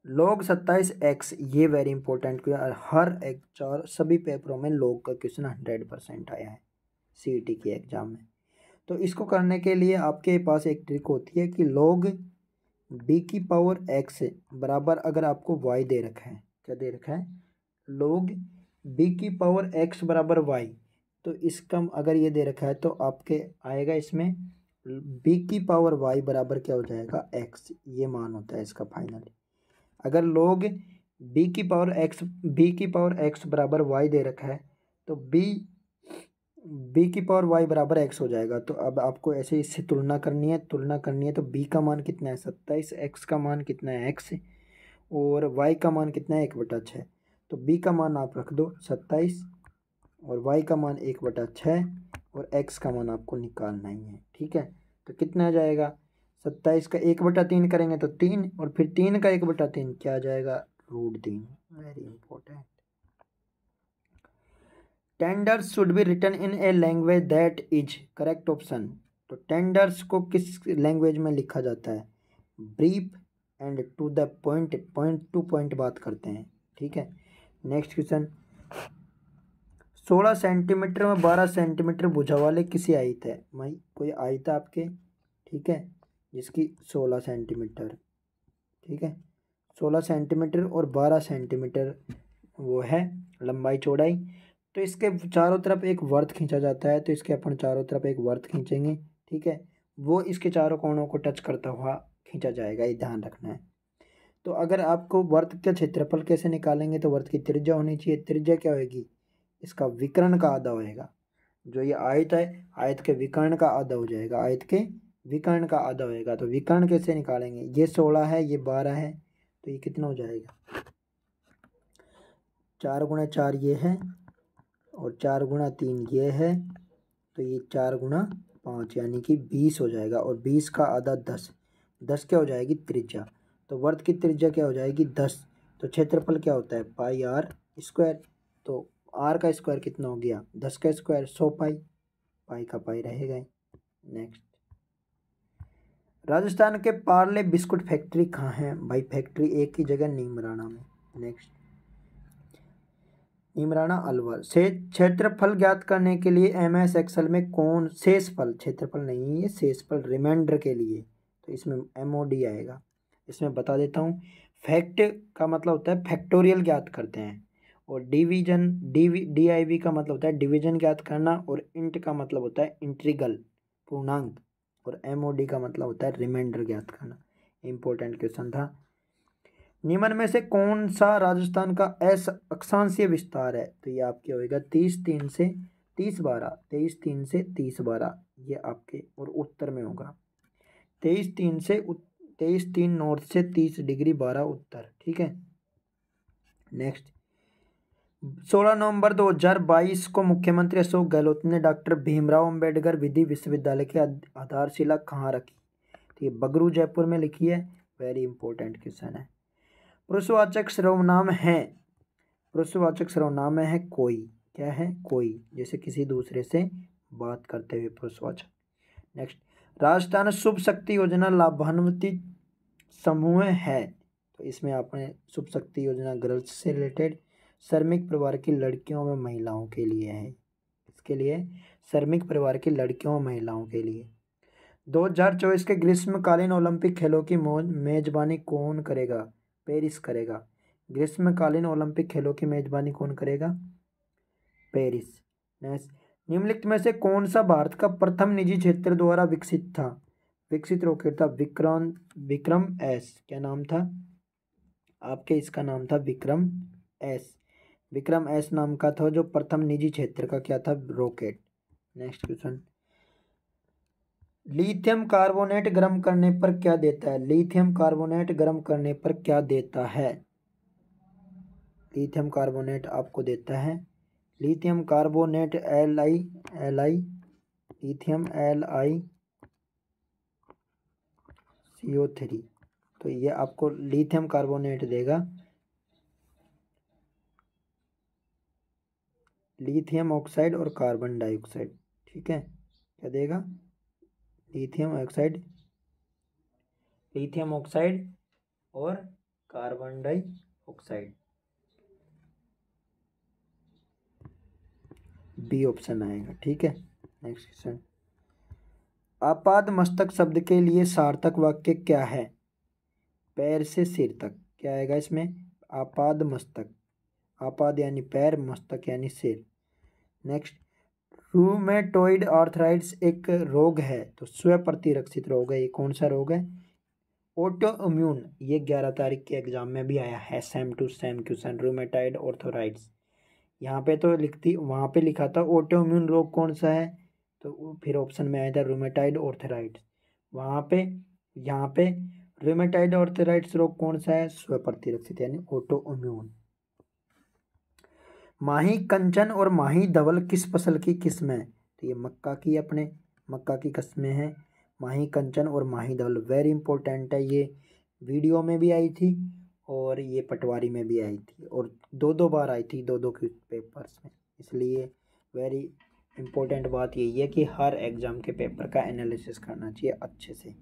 log 27x, ये वेरी इंपॉर्टेंट क्वेश्चन, हर एक चार सभी पेपरों में log का क्वेश्चन 100% आया है CET के एग्जाम में। तो इसको करने के लिए आपके पास एक ट्रिक होती है कि log b की पावर x बराबर, अगर आपको y दे रखा है, क्या दे रखा है? log b की पावर x बराबर y, तो इसका अगर ये दे रखा है तो आपके आएगा इसमें b की पावर y बराबर क्या हो जाएगा? x, ये मान होता है इसका फाइनली। अगर log b की पावर x बराबर y दे रखा है तो b की पावर y बराबर x हो जाएगा। तो अब आपको ऐसे इससे तुलना करनी है तो b का मान कितना है? 27, x का मान कितना है? x, और y का मान कितना है? 1/6। तो b का मान आप रख दो 27 और y का मान 1/6 और x का मान आपको निकालना ही है, ठीक है। तो कितना आ जाएगा? 27 का 1/3 करेंगे तो 3, और फिर 3 का 1/3 क्या आ जाएगा? √3। Very important. Tenders should be written in a language that is, correct option. तो टेंडर्स को किस लैंग्वेज में लिखा जाता है? Brief and to the point, point to point बात करते हैं, ठीक है। नेक्स्ट क्वेश्चन, 16 सेंटीमीटर में 12 सेंटीमीटर भुजा वाले किसी आयत है? भाई कोई आयत है आपके, ठीक है, जिसकी 16 सेंटीमीटर, ठीक है, 16 सेंटीमीटर और 12 सेंटीमीटर वो है लंबाई चौड़ाई। तो इसके चारों तरफ एक वर्त खींचा जाता है, तो इसके अपन चारों तरफ एक वर्त खींचेंगे, ठीक है। वो इसके चारों कोणों को टच करता हुआ खींचा जाएगा, ये ध्यान रखना है। तो अगर आपको वर्त का क्षेत्रफल कैसे निकालेंगे, तो वर्त की त्रिज्या होनी चाहिए। त्रिज्या क्या होगी, इसका विकर्ण का आधा होएगा। जो ये आयत है, आयत के विकर्ण का आधा हो जाएगा, आयत के विकर्ण का आधा होएगा। तो विकर्ण कैसे निकालेंगे, ये 16 है, ये 12 है, तो ये कितना हो जाएगा, 4 गुणा 4 ये है और 4 गुणा 3 ये है, तो ये 4 गुणा 5 यानी कि 20 हो जाएगा। और 20 का आधा 10, 10 क्या हो जाएगी त्रिज्या। तो वर्त की त्रिज्या क्या हो जाएगी 10। तो क्षेत्रफल क्या होता है पाई आर स्क्वायर। तो आर का स्क्वायर कितना हो गया 10 का स्क्वायर 100 पाई, पाई का पाई रहेगा। नेक्स्ट, राजस्थान के पार्ले बिस्कुट फैक्ट्री कहाँ है भाई, फैक्ट्री एक ही जगह नीमराणा में। नेक्स्ट, नीमराणा अलवर से क्षेत्रफल ज्ञात करने के लिए MS एक्सेल में कौन शेषफल, क्षेत्रफल नहीं है शेषफल रिमाइंडर के लिए, तो इसमें MOD आएगा। इसमें बता देता हूँ, फैक्ट का मतलब होता है फैक्टोरियल ज्ञात करते हैं, और डिवीजन DIV का मतलब होता है डिवीजन ज्ञात करना, और इंट का मतलब होता है इंटीग्रल पूर्णांक, और MOD का मतलब होता है रिमाइंडर ज्ञात करना। इंपॉर्टेंट क्वेश्चन था। निम्न में से कौन सा राजस्थान का अक्षांशीय विस्तार है, तो ये आपके होएगा 30-3 से 30-12, 23-3 से 30-12, ये आपके और उत्तर में होगा 23-3 नॉर्थ से 30 डिग्री 12 उत्तर, ठीक है। नेक्स्ट, 16 नवंबर 2022 को मुख्यमंत्री अशोक गहलोत ने डॉक्टर भीमराव अंबेडकर विधि विश्वविद्यालय की आधारशिला कहाँ रखी, तो ये बगरू जयपुर में लिखी है। वेरी इंपॉर्टेंट क्वेश्चन है। पुरुषवाचक सर्वनाम है, पुरुषवाचक सर्वनाम है कोई, क्या है कोई, जैसे किसी दूसरे से बात करते हुए पुरुषवाचक। नेक्स्ट, राजस्थान शुभ शक्ति योजना लाभान्वित समूह है, तो इसमें आपने शुभ शक्ति योजना गर्ल्स से रिलेटेड श्रमिक परिवार की लड़कियों व महिलाओं के लिए है, इसके लिए श्रमिक परिवार की लड़कियों व महिलाओं के लिए। 2024 के ग्रीष्मकालीन ओलंपिक खेलों की मेजबानी कौन करेगा, पेरिस करेगा। ग्रीष्मकालीन ओलंपिक खेलों की मेजबानी कौन करेगा, पेरिस। नेक्स्ट, निम्नलिखित में से कौन सा भारत का प्रथम निजी क्षेत्र द्वारा विकसित रॉकेट था, विक्रम S, क्या नाम था आपके, इसका नाम था विक्रम S नाम का था, जो प्रथम निजी क्षेत्र का क्या था rocket. Next question, lithium carbonate गर्म करने पर क्या देता है, लिथियम कार्बोनेट गर्म करने पर क्या देता है, लिथियम कार्बोनेट आपको देता है, lithium carbonate Li lithium LiCO3, तो ये आपको लिथियम कार्बोनेट देगा, लिथियम ऑक्साइड और कार्बन डाइऑक्साइड, ठीक है। क्या देगा, लिथियम ऑक्साइड और कार्बन डाइऑक्साइड, बी ऑप्शन आएगा, ठीक है। नेक्स्ट क्वेश्चन, आपाद मस्तक शब्द के लिए सार्थक वाक्य क्या है, पैर से सिर तक, क्या आएगा इसमें, आपाद मस्तक, आपाद यानी पैर, मस्तक यानी सिर। नेक्स्ट, रूमेटोइड आर्थराइटिस एक रोग है, तो स्वप्रतिरक्षित रोग है, ये कौन सा रोग है, ऑटो इम्यून, ये 11 तारीख के एग्जाम में भी आया है, same to same question, rheumatoid arthritis. यहाँ पे तो वहाँ पे लिखा था ऑटो इम्यून रोग कौन सा है, तो फिर ऑप्शन में आया था रूमेटॉइड आर्थराइटिस, वहाँ पे यहाँ पे रूमेटॉइड आर्थराइटिस रोग कौन सा है, स्वप्रतिरक्षित यानी ऑटो इम्यून। माही कंचन और माही धवल किस फसल की किस्म है, तो ये मक्का की, अपने मक्का की किस्में हैं माही कंचन और माही धवल। वेरी इंपॉर्टेंट है, ये वीडियो में भी आई थी और ये पटवारी में भी आई थी, और दो बार आई थी, दो पेपर्स में, इसलिए वेरी इंपॉर्टेंट बात यही है कि हर एग्ज़ाम के पेपर का एनालिसिस करना चाहिए अच्छे से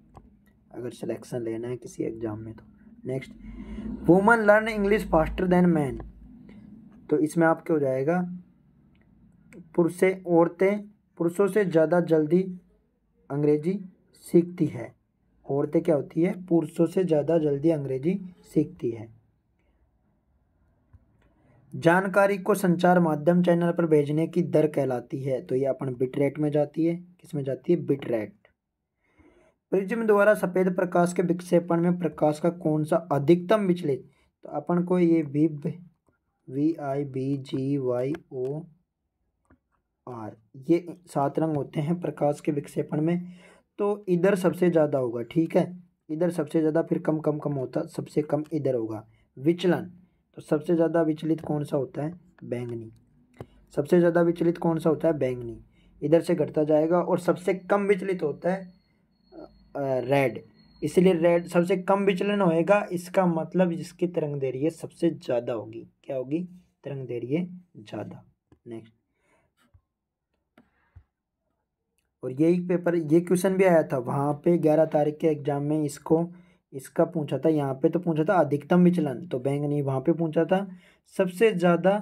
अगर सिलेक्शन लेना है किसी एग्ज़ाम में तो। Next, woman learn English faster than man, तो इसमें आपके हो जाएगा औरतें पुरुषों से ज़्यादा जल्दी अंग्रेजी सीखती है, औरतें क्या होती है, पुरुषों से ज़्यादा जल्दी अंग्रेजी सीखती है। जानकारी को संचार माध्यम चैनल पर भेजने की दर कहलाती है, तो ये अपन बिट रेट में जाती है। किस में जाती है, बिट रेट। प्रिज्म द्वारा सफेद प्रकाश के विक्षेपण में प्रकाश का कौन सा अधिकतम विचलित, तो अपन को ये VIBGYOR ये 7 रंग होते हैं प्रकाश के विक्षेपण में, तो इधर सबसे ज़्यादा होगा, ठीक है, इधर सबसे ज़्यादा, फिर कम कम कम होता, सबसे कम इधर होगा। विचलन, तो सबसे ज़्यादा विचलित कौन सा होता है, बैंगनी। सबसे ज़्यादा विचलित कौन सा होता है, बैंगनी, इधर से घटता जाएगा। और सबसे कम विचलित होता है रेड, इसलिए रेड सबसे कम विचलन होएगा, इसका मतलब जिसकी तरंग दैर्घ्य सबसे ज़्यादा होगी, क्या होगी, तरंग दैर्घ्य ज़्यादा। नेक्स्ट, और यही पेपर, ये क्वेश्चन भी आया था वहाँ पे 11 तारीख के एग्जाम में, इसका पूछा था। यहाँ पे तो पूछा था अधिकतम विचलन, तो बैंगनी, वहाँ पे पूछा था सबसे ज़्यादा,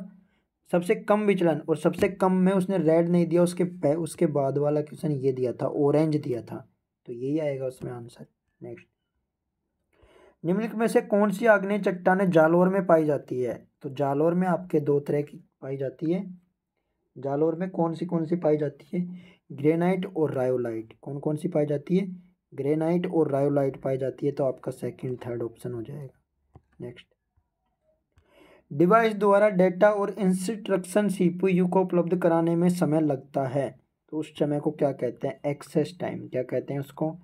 सबसे कम विचलन, और सबसे कम में उसने रेड नहीं दिया, उसके बाद वाला क्वेश्चन ये दिया था, ऑरेंज दिया था, तो यही आएगा उसमें आंसर। नेक्स्ट, निम्नलिखित में से कौन सी आग्नेय चट्टानें जालोर में पाई जाती है, तो जालोर में आपके 2 तरह की पाई जाती है। जालोर में कौन सी पाई जाती है, ग्रेनाइट और रायोलाइट। कौन कौन सी पाई जाती है, ग्रेनाइट और रायोलाइट पाई जाती है, तो आपका सेकंड थर्ड ऑप्शन हो जाएगा। नेक्स्ट, डिवाइस द्वारा डेटा और इंस्ट्रक्शन CPU को उपलब्ध कराने में समय लगता है, तो उस समय को क्या कहते हैं, एक्सेस टाइम। क्या कहते हैं उसको,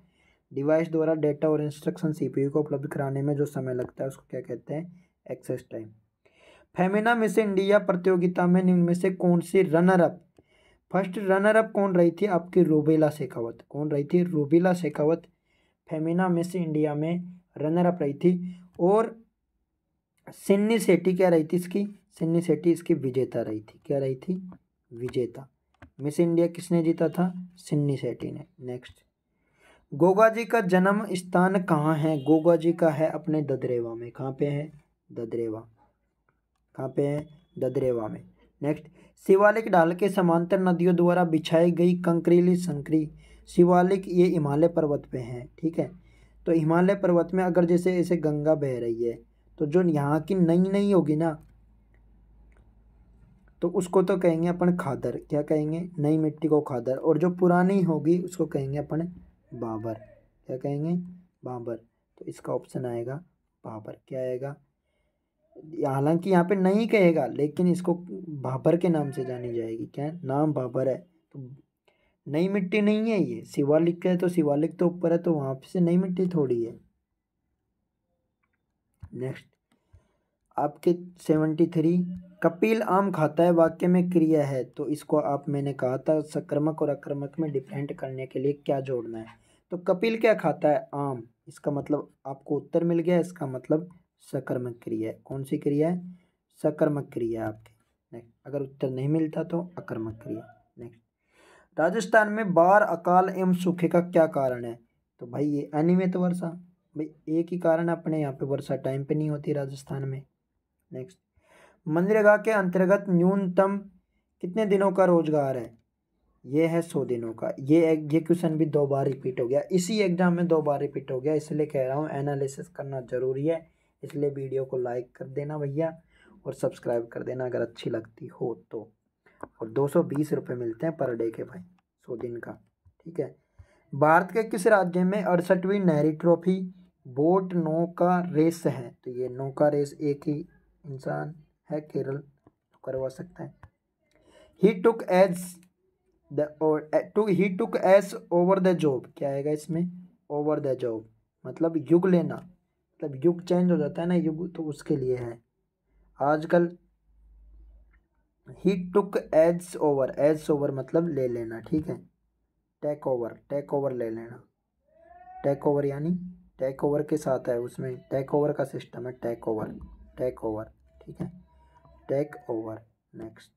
डिवाइस द्वारा डेटा और इंस्ट्रक्शन CPU को उपलब्ध कराने में जो समय लगता है उसको क्या कहते हैं, access time. Femina Miss India प्रतियोगिता में निम्न में से कौन सी runner up, first runner up कौन रही थी, आपकी रूबेला शेखावत। कौन रही थी, Rubela Shekhawat Femina Miss India में रनर अप रही थी। और सिन्नी सेठी क्या रही थी इसकी, सिन्नी सेठी इसकी विजेता रही थी। क्या रही थी, विजेता। मिस इंडिया किसने जीता था, सिन्नी सेठी ने। नेक्स्ट, गोगा जी का जन्म स्थान कहाँ है, गोगा जी का है अपने ददरेवा में। कहाँ पे है, ददरेवा। कहाँ पे है, ददरेवा में। नेक्स्ट, शिवालिक ढाल के समांतर नदियों द्वारा बिछाई गई कंकरीली संकरी। शिवालिक ये हिमालय पर्वत पे है, ठीक है, तो हिमालय पर्वत में अगर जैसे ऐसे गंगा बह रही है, तो जो यहाँ की नई नई होगी ना, तो उसको तो कहेंगे अपन खादर। क्या कहेंगे, नई मिट्टी को खादर, और जो पुरानी होगी उसको कहेंगे अपन बाबर। क्या कहेंगे, बाबर। तो इसका ऑप्शन आएगा बाबर। क्या आएगा, हालांकि यहाँ पे नहीं कहेगा, लेकिन इसको बाबर के नाम से जानी जाएगी। क्या नाम, बाबर है, तो नई मिट्टी नहीं है ये, शिवालिक है, तो शिवालिक तो ऊपर है, तो वहां से नई मिट्टी थोड़ी है। नेक्स्ट, आपके 73, कपिल आम खाता है वाक्य में क्रिया है, तो इसको आप, मैंने कहा था सकर्मक और अकर्मक में डिफरेंट करने के लिए क्या जोड़ना है, तो कपिल क्या खाता है, आम, इसका मतलब आपको उत्तर मिल गया, इसका मतलब सकर्मक क्रिया है। कौन सी क्रिया है, सकर्मक क्रिया है आपकी। नेक्स्ट, अगर उत्तर नहीं मिलता तो अकर्मक क्रिया। नेक्स्ट, राजस्थान में बाढ़, अकाल एवं सूखे का क्या कारण है, तो भाई ये अनियमित वर्षा। भाई एक ही कारण, अपने यहाँ पे वर्षा टाइम पे नहीं होती राजस्थान में। नेक्स्ट, मनरेगा के अंतर्गत न्यूनतम कितने दिनों का रोजगार है, ये है 100 दिनों का। ये क्वेश्चन भी 2 बार रिपीट हो गया, इसी एग्जाम में 2 बार रिपीट हो गया, इसलिए कह रहा हूँ एनालिसिस करना जरूरी है। इसलिए वीडियो को लाइक कर देना भैया, और सब्सक्राइब कर देना अगर अच्छी लगती हो तो। और 220 रुपये मिलते हैं पर डे के भाई, 100 दिन का, ठीक है। भारत के किस राज्य में 68वीं नेहरू ट्रॉफी बोट नौका रेस है, तो ये नौका रेस एक ही इंसान है, केरल करवा सकता है। ही टुक एस ओवर द जॉब। क्या आएगा इसमें, ओवर द जॉब मतलब युग लेना, मतलब युग चेंज हो जाता है ना, युग, तो उसके लिए है आजकल। ही टुक एज ओवर मतलब ले लेना, ठीक है। टेक ओवर ले लेना, टेक ओवर यानी टेक ओवर के साथ है, उसमें टेक ओवर का सिस्टम है, टेक ओवर, ठीक है, टेक ओवर। नेक्स्ट,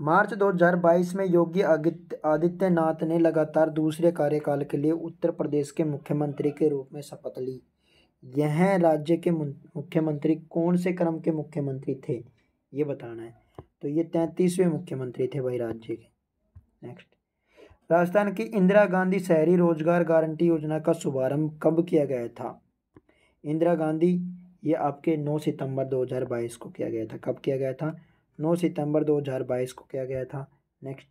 मार्च 2022 में योगी आदित्यनाथ ने लगातार दूसरे कार्यकाल के लिए उत्तर प्रदेश के मुख्यमंत्री के रूप में शपथ ली। यह राज्य के मुख्यमंत्री कौन से क्रम के मुख्यमंत्री थे, ये बताना है, तो ये 33वें मुख्यमंत्री थे भाई राज्य के। नेक्स्ट, राजस्थान की इंदिरा गांधी शहरी रोजगार गारंटी योजना का शुभारंभ कब किया गया था? इंदिरा गांधी, ये आपके 9 सितंबर 2022 को किया गया था। कब किया गया था? 9 सितंबर 2022 को किया गया था। नेक्स्ट,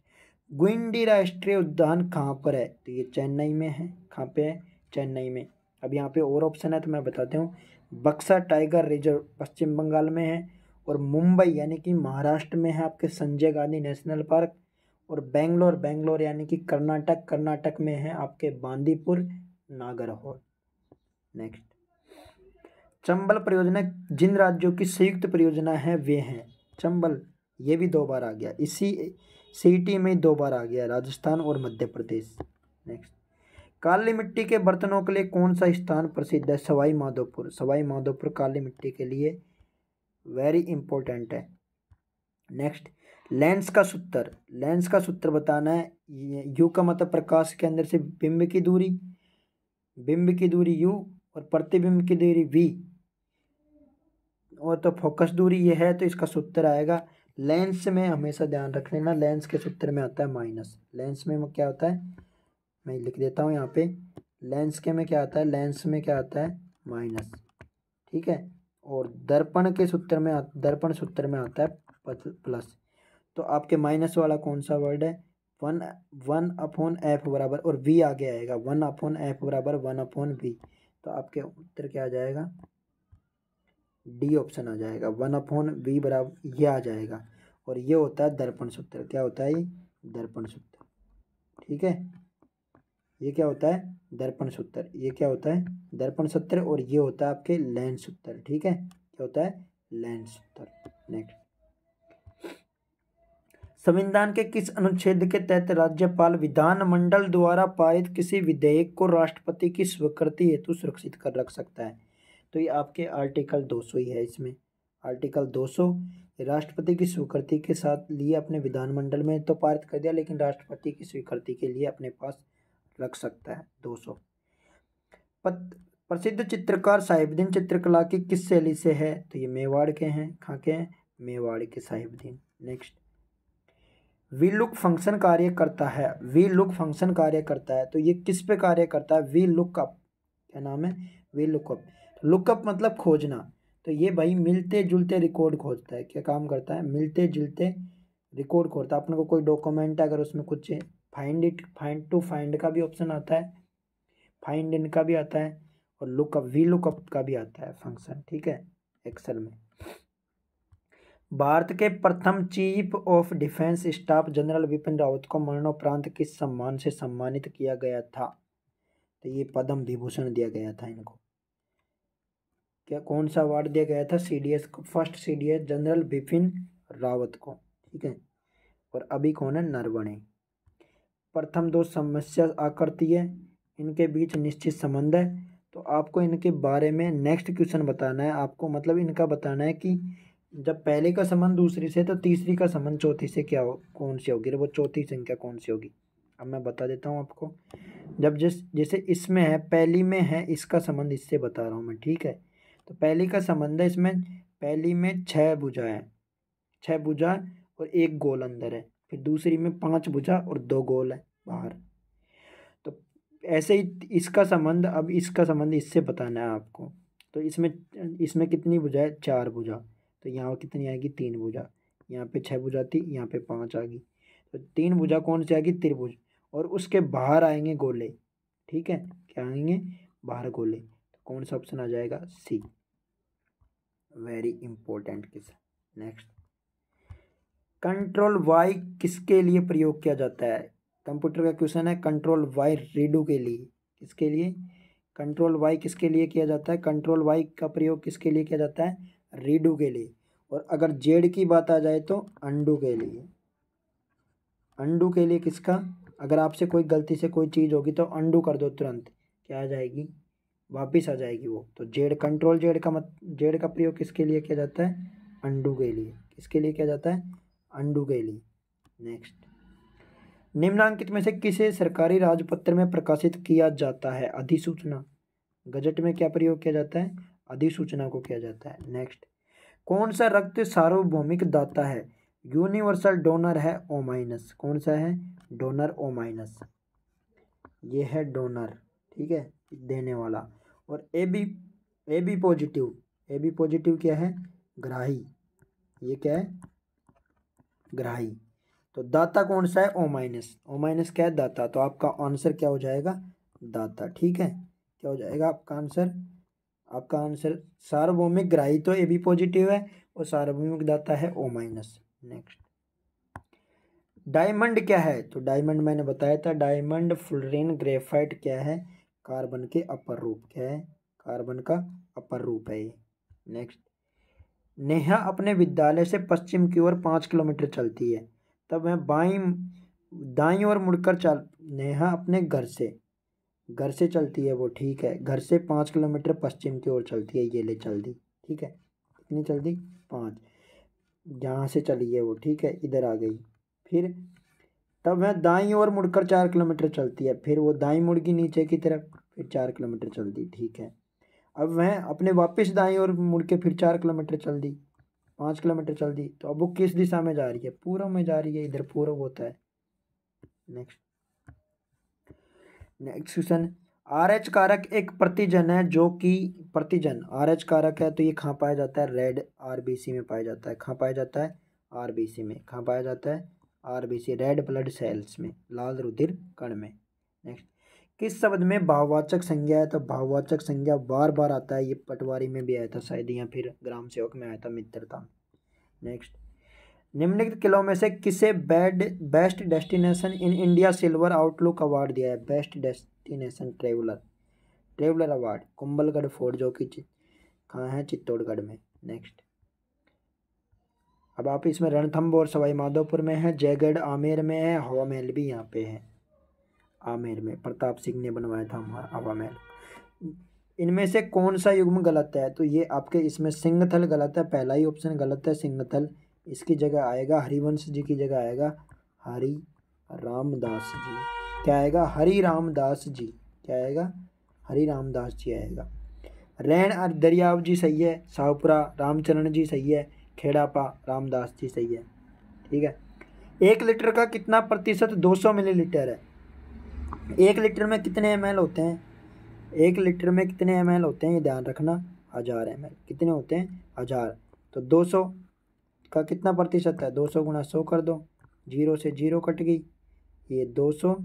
गुइंडी राष्ट्रीय उद्यान कहाँ पर है? तो ये चेन्नई में है। कहाँ पे है? चेन्नई में। अब यहाँ पे और ऑप्शन है तो मैं बताता हूँ। बक्सा टाइगर रिजर्व पश्चिम बंगाल में है, और मुंबई यानी कि महाराष्ट्र में है आपके संजय गांधी नेशनल पार्क, और बेंगलोर यानी कि कर्नाटक में है आपके बांदीपुर नागरहोल। नेक्स्ट, चंबल परियोजना जिन राज्यों की संयुक्त परियोजना है वे हैं। चंबल, ये भी 2 बार आ गया, इसी सीटी में 2 बार आ गया, राजस्थान और मध्य प्रदेश। नेक्स्ट, काली मिट्टी के बर्तनों के लिए कौन सा स्थान प्रसिद्ध है? सवाई माधोपुर। सवाई माधोपुर काली मिट्टी के लिए वेरी इंपॉर्टेंट है। नेक्स्ट, लेंस का सूत्र। लेंस का सूत्र बताना है। यू का मतलब प्रकाश के अंदर से बिंब की दूरी, बिंब की दूरी यू और प्रतिबिंब की दूरी वी, और तो फोकस दूरी ये है, तो इसका सूत्र आएगा। लेंस में हमेशा ध्यान रख लेना, लेंस के सूत्र में आता है माइनस। लेंस में क्या होता है, मैं लिख देता हूँ यहाँ पे, लेंस के में क्या आता है, लेंस में क्या आता है, माइनस। ठीक है, और दर्पण के सूत्र में, दर्पण सूत्र में आता है प्लस। तो आपके माइनस वाला कौन सा वर्ड है? 1/f बराबर, और v आगे आएगा, 1/f बराबर 1/v। तो आपके उत्तर क्या आ जाएगा? डी ऑप्शन आ जाएगा, 1/v बराबर ये आ जाएगा। और ये होता है दर्पण सूत्र। क्या होता है ये? दर्पण सूत्र। ठीक है, ये क्या होता है? दर्पण सूत्र। ये क्या होता है? दर्पण सूत्र। और ये होता है आपके लेंस सूत्र। ठीक है, क्या होता है? लेंस सूत्र। नेक्स्ट, संविधान के किस अनुच्छेद के तहत राज्यपाल विधानमंडल द्वारा पारित किसी विधेयक को राष्ट्रपति की स्वीकृति हेतु सुरक्षित कर रख सकता है? तो ये आपके आर्टिकल 200 ही है। इसमें आर्टिकल 200 राष्ट्रपति की स्वीकृति के साथ लिए अपने विधानमंडल में तो पारित कर दिया, लेकिन राष्ट्रपति की स्वीकृति के लिए अपने पास रख सकता है। 200। प्रसिद्ध चित्रकार साहिबुद्दीन चित्रकला की किस शैली से है? तो ये मेवाड़ के हैं। कहाँ के हैं? मेवाड़ के Sahibuddin. Next, we look function कार्य करता है। वी लुक फंक्शन कार्य करता है, तो ये किस पे कार्य करता है? V lookup. क्या नाम है? V lookup. लुकअप मतलब खोजना। तो ये भाई मिलते जुलते रिकॉर्ड खोजता है। क्या काम करता है? मिलते जुलते रिकॉर्ड खोजता है। अपने को कोई डॉक्यूमेंट है, अगर उसमें कुछ find it, find to find का भी ऑप्शन आता है, फाइंड इन का भी आता है, और लुकअप, वी लुकअप का भी आता है फंक्शन। ठीक है, एक्सेल में। भारत के प्रथम chief of defence staff general Bipin Rawat को मरणोपरांत किस सम्मान से सम्मानित किया गया था? तो ये पद्म विभूषण दिया गया था इनको। क्या कौन सा अवार्ड दिया गया था? सीडीएस को, first CDS general Bipin Rawat को। ठीक है, और अभी कौन है? नरवणे। प्रथम 2 समस्या आकृति है, इनके बीच निश्चित संबंध है। तो आपको इनके बारे में नेक्स्ट क्वेश्चन बताना है आपको, मतलब इनका बताना है कि जब पहले का संबंध दूसरी से, तो तीसरी का संबंध चौथी से क्या हो, कौन सी होगी, वो चौथी संख्या कौन सी होगी। अब मैं बता देता हूँ आपको। जब जैसे इसमें है, पहली में है, इसका संबंध इससे बता रहा हूँ मैं। ठीक है, तो पहली का संबंध है इसमें, पहली में 6 भुजा है, 6 भुजा और 1 गोल अंदर है। फिर दूसरी में 5 भुजा और 2 गोल है बाहर। तो ऐसे ही इसका संबंध, अब इसका संबंध इससे बताना है आपको। तो इसमें कितनी भुजा है? 4 भुजा। तो यहाँ कितनी आएगी? 3 भुजा। यहाँ पे 6 भुजा थी, यहाँ पे 5 आ गई। तो 3 भुजा कौन सी आएगी? त्रिभुज। और उसके बाहर आएंगे गोले। ठीक है, क्या आएंगे? बाहर गोले। तो कौन सा ऑप्शन आ जाएगा? C. Very important question. Next, control Y किसके लिए प्रयोग किया जाता है? कंप्यूटर का क्वेश्चन है। कंट्रोल वाई रीडू के लिए। किसके लिए? कंट्रोल वाई किसके लिए किया जाता है? कंट्रोल वाई का प्रयोग किसके लिए किया जाता है? रीडू के लिए। और अगर जेड की बात आ जाए तो अंडू के लिए। अंडू के लिए किसका? अगर आपसे कोई गलती से कोई चीज़ होगी तो अंडू कर दो, तुरंत क्या आ जाएगी? वापिस आ जाएगी वो। तो जेड, कंट्रोल जेड का प्रयोग किसके लिए किया जाता है? अंडू के लिए। किसके लिए किया जाता है? अंडू के लिए। नेक्स्ट, निम्नांकित में से किसे सरकारी राजपत्र में प्रकाशित किया जाता है? अधिसूचना। गजट में क्या प्रयोग किया जाता है? अधिसूचना को किया जाता है। नेक्स्ट, कौन सा रक्त सार्वभौमिक दाता है? यूनिवर्सल डोनर है O माइनस। कौन सा है? डोनर O माइनस, ये है डोनर, ठीक है, देने वाला। और A B positive, A B positive क्या है? ग्राही, ये क्या है? ग्राही। तो दाता कौन सा है? O माइनस, O माइनस क्या है? दाता। तो आपका आंसर क्या हो जाएगा? दाता, ठीक है। क्या हो जाएगा आपका आंसर? आपका आंसर सार्वभौमिक ग्राही तो ए बी पॉजिटिव है और सार्वभौमिक दाता है O माइनस। नेक्स्ट, डायमंड क्या है? तो डायमंड मैंने बताया था, डायमंड फ्लोरीन ग्रेफाइट क्या है? कार्बन के अपर रूप। क्या है? कार्बन का अपर रूप है ये। नेक्स्ट, नेहा अपने विद्यालय से पश्चिम की ओर 5 किलोमीटर चलती है, तब वह दाईं ओर मुड़कर चल। नेहा अपने घर से चलती है वो, ठीक है, घर से 5 किलोमीटर पश्चिम की ओर चलती है, ये ले चल दी, ठीक है। कितनी चल दी? 5। जहाँ से चली है वो, ठीक है, इधर आ गई। फिर तब वह दाईं ओर मुड़कर 4 किलोमीटर चलती है, फिर वो दाईं मुड़ गई नीचे की तरफ, फिर 4 किलोमीटर चल दी, ठीक है। अब वह अपने वापस दाईं ओर मुड़ के फिर 4 किलोमीटर चल दी, 5 किलोमीटर चल दी। तो अब वो किस दिशा में जा रही है? पूर्व में जा रही है, इधर पूर्व होता है। नेक्स्ट क्वेश्चन, आर एच कारक एक प्रतिजन है जो कि प्रतिजन आर एच कारक है, तो ये कहाँ पाया जाता है? रेड आरबीसी में पाया जाता है। कहाँ पाया जाता है? आरबीसी में। कहाँ पाया जाता है? आरबीसी, रेड ब्लड सेल्स में, लाल रुधिर कण में। नेक्स्ट, किस शब्द में भाववाचक संज्ञा है? तो भाववाचक संज्ञा बार बार आता है, ये पटवारी में भी आया था शायद, या फिर ग्राम सेवक में आया था, मित्रता। नेक्स्ट, निम्नलिखित किलों में से किसे best destination in India silver outlook award दिया है? Best destination traveller award Kumbhalgarh fort, जो कि कहाँ है? चित्तौड़गढ़ में। नेक्स्ट, अब आप इसमें रणथंभौर सवाई माधोपुर में है, जयगढ़ आमेर में है, हवा महल भी यहाँ पे है, आमेर में प्रताप सिंह ने बनवाया था हवा महल। इनमें से कौन सा युग्म गलत है? तो ये आपके इसमें सिंहथल गलत है, पहला ही ऑप्शन गलत है, सिंहथल। इसकी जगह आएगा हरिवंश जी की जगह आएगा हरि रामदास जी। क्या आएगा? हरि रामदास जी। क्या आएगा? हरि रामदास जी आएगा। रैन और दरियाव जी सही है, शाहपुरा रामचरण जी सही है, खेड़ापा रामदास जी सही है, ठीक है। 1 लीटर का कितना प्रतिशत 200 मिलीलीटर है? 1 लीटर में कितने ml होते हैं? 1 लीटर में कितने ml होते हैं, ये ध्यान रखना। 1000 ml। कितने होते हैं? 1000। तो 200 का कितना प्रतिशत है? 200 गुणा 100 कर दो, 0 से 0 कट गई, ये 200,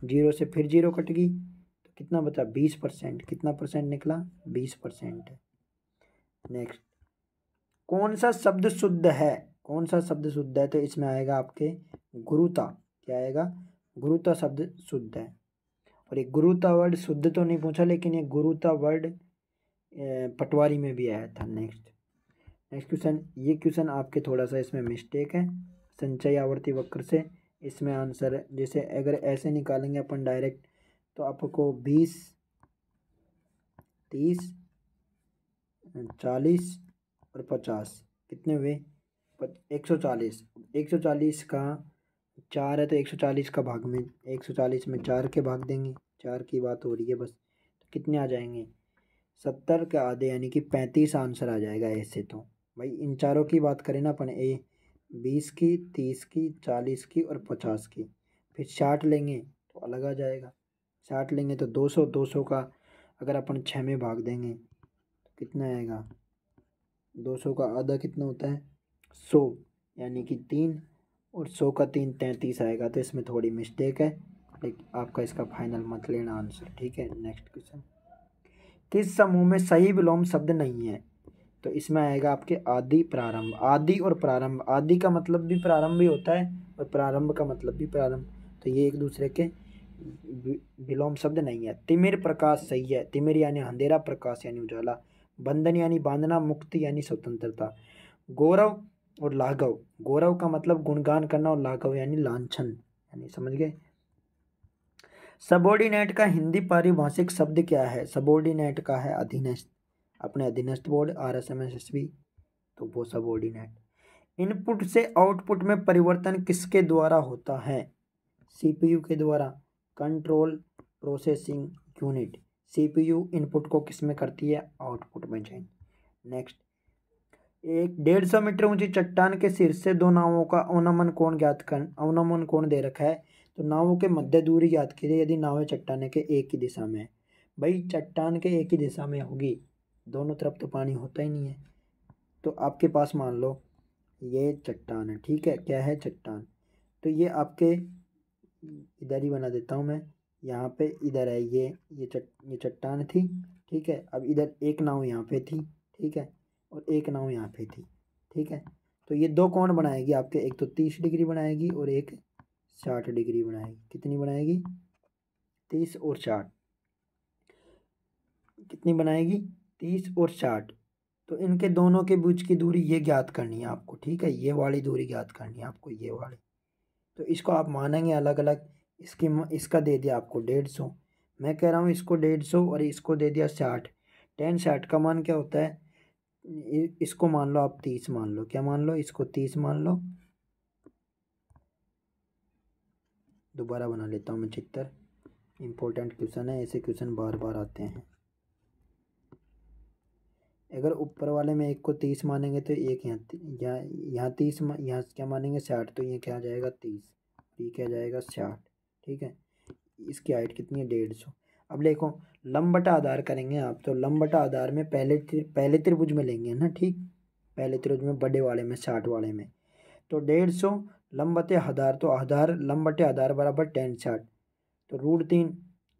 0 से फिर 0 कट गई, तो कितना बचा? 20%। कितना परसेंट निकला? 20% है। नेक्स्ट, कौन सा शब्द शुद्ध है? कौन सा शब्द शुद्ध है? तो इसमें आएगा आपके गुरुता। क्या आएगा? गुरुता शब्द शुद्ध है। और ये गुरुता वर्ड शुद्ध तो नहीं पूछा, लेकिन ये गुरुता वर्ड पटवारी में भी आया था। नेक्स्ट क्वेश्चन, ये क्वेश्चन आपके थोड़ा सा इसमें मिस्टेक है, संचय आवर्ती वक्र से। इसमें आंसर जैसे अगर ऐसे निकालेंगे अपन डायरेक्ट, तो आपको 20, 30, 40 और 50 कितने हुए? 140। 140 का 4 है, तो 140 का भाग में 140 में 4 के भाग देंगे, 4 की बात हो रही है बस। तो कितने आ जाएंगे? 70 के आधे, यानी कि 35 आंसर आ जाएगा ऐसे। तो भाई इन चारों की बात करें ना अपन, 20 की, 30 की, 40 की और 50 की, फिर 60 लेंगे तो अलग आ जाएगा। 60 लेंगे तो 200, 200 का अगर अपन 6 में भाग देंगे तो कितना आएगा? 200 का आधा कितना होता है? 100, यानी कि 3, और 100 का 3 33 आएगा। तो इसमें थोड़ी मिस्टेक है, लेकिन आपका इसका फाइनल मत लेना आंसर, ठीक है। नेक्स्ट क्वेश्चन, किस समूह में सही विलोम शब्द नहीं है? तो इसमें आएगा आपके आदि प्रारंभ। आदि और प्रारंभ, आदि का मतलब भी प्रारंभ ही होता है और प्रारंभ का मतलब भी प्रारंभ, तो ये एक दूसरे के विलोम शब्द नहीं है। तिमिर प्रकाश सही है, तिमिर यानी अंधेरा, प्रकाश यानी उजाला, बंधन यानी बांधना, मुक्ति यानी स्वतंत्रता। गौरव और लाघव, गौरव का मतलब गुणगान करना और लाघव यानी लांछन, यानी समझ गए। सबॉर्डिनेट का हिंदी पारिभाषिक शब्द क्या है? सबॉर्डिनेट का है अधीनस्थ, अपने अधीनस्थ बोर्ड RSMSSB, तो वो सबॉर्डिनेट। इनपुट से आउटपुट में परिवर्तन किसके द्वारा होता है? CPU के द्वारा। Control processing unit, CPU input को किस में करती है? आउटपुट में चेंज। नेक्स्ट, एक 150 मीटर ऊंची चट्टान के शीर्ष से दो नावों का अवनमन कोण दे रखा है। तो नावों के मध्य दूरी ज्ञात कीजिए यदि नावें चट्टान के एक ही दिशा में है। भाई चट्टान के एक ही दिशा में होगी, दोनों तरफ तो पानी होता ही नहीं है। तो आपके पास मान लो ये चट्टान है, ठीक है, क्या है, चट्टान। तो ये आपके इधर ही बना देता हूँ मैं, यहाँ पे इधर है ये चट्टान थी, ठीक है। अब इधर एक नाव यहाँ पे थी, ठीक है, और एक नाव यहाँ पे थी, ठीक है। तो ये दो कोण बनाएगी आपके, एक तो 30 डिग्री बनाएगी और एक 60 डिग्री बनाएगी। कितनी बनाएगी? 30 और 60। कितनी बनाएगी? 30 और 60। तो इनके दोनों के बीच की दूरी ये ज्ञात करनी है आपको, ठीक है, ये वाली दूरी ज्ञात करनी है आपको, ये वाली। तो इसको आप मानेंगे अलग अलग। इसका दे दिया आपको 150, मैं कह रहा हूँ इसको 150 और इसको दे दिया 60। 10-60 का मान क्या होता है? इसको मान लो आप 30 मान लो, क्या मान लो? इसको 30 मान लो। दोबारा बना लेता हूँ मैं चित्र, इम्पोर्टेंट क्वेश्चन है, ऐसे क्वेश्चन बार बार आते हैं। अगर ऊपर वाले में एक को 30 मानेंगे तो एक यहाँ 30, यहाँ क्या मानेंगे? 60। तो ये क्या आ जाएगा? 30। ये क्या जाएगा? 60, ठीक है। इसकी हाइट कितनी है? 150। अब देखो लंब बटा आधार करेंगे आप, तो लंब बटा आधार में पहले त्रिभुज में लेंगे ना, ठीक, पहले त्रिभुज में बड़े वाले में 60 वाले में। तो 150 लंब बटे आधार, तो आधार लंब बटे आधार बराबर 10-60, तो √3।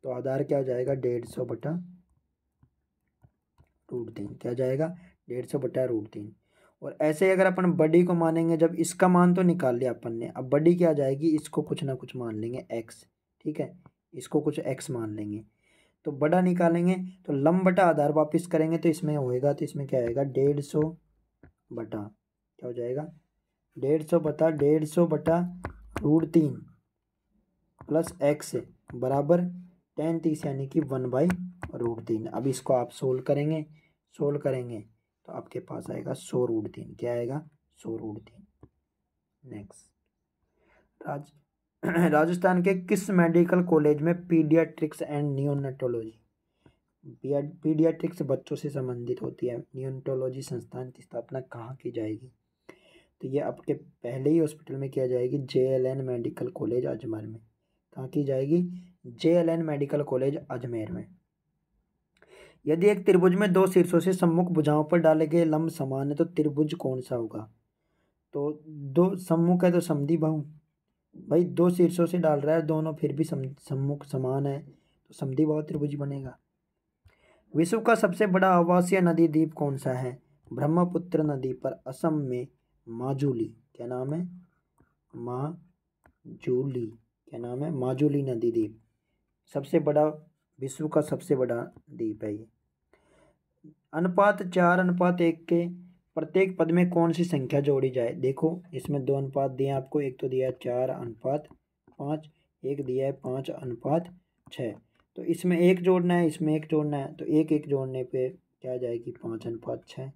तो आधार क्या हो जाएगा? 150 बटा √3 क्या जाएगा? 150 बटा √3। और ऐसे ही अगर अपन बड़ी को मानेंगे, जब इसका मान तो निकाल लिया अपन ने, अब बड़ी क्या आ जाएगी? इसको कुछ ना कुछ मान लेंगे x, ठीक है, इसको कुछ x मान लेंगे। तो बड़ा निकालेंगे तो लंब बटा आधार वापिस करेंगे तो इसमें होएगा, तो इसमें क्या आएगा? 150 बटा क्या हो जाएगा? 150 बटा √3 प्लस x बराबर 10-30 यानी कि 1/√3। अब इसको आप सोल्व करेंगे तो आपके पास आएगा 100√3। क्या आएगा? 100√3। नेक्स्ट, राजस्थान के किस मेडिकल कॉलेज में पीडियाट्रिक्स एंड नियोनेटोलॉजी, पीडियाट्रिक्स बच्चों से संबंधित होती है, नियोनेटोलॉजी संस्थान की स्थापना कहाँ की जाएगी? तो ये आपके पहले ही हॉस्पिटल में किया जाएगी, JLN मेडिकल कॉलेज अजमेर में। कहाँ की जाएगी? JLN मेडिकल कॉलेज अजमेर में। यदि एक त्रिभुज में दो शीर्षों से सम्मुख भुजाओं पर डाले गए लंब समान है तो त्रिभुज कौन सा होगा? तो दो सम्मुख है तो समद्विबाहु। भाई दो शीर्षों से डाल रहा है, दोनों फिर भी सम्मुख समान है तो समद्विबाहु त्रिभुज बनेगा। विश्व का सबसे बड़ा आवासीय नदी द्वीप कौन सा है? ब्रह्मपुत्र नदी पर असम में माजुली, क्या नाम है? माजुली, क्या नाम है? माजुली नदी द्वीप सबसे बड़ा, विश्व का सबसे बड़ा द्वीप है ये। अनुपात 4:1 के प्रत्येक पद में कौन सी संख्या जोड़ी जाए? देखो इसमें दो अनुपात दिए आपको, एक तो दिया है 4:5, एक दिया है 5:6। तो इसमें एक जोड़ना है, इसमें एक जोड़ना है, तो एक एक जोड़ने पे क्या जाएगी? 5:6।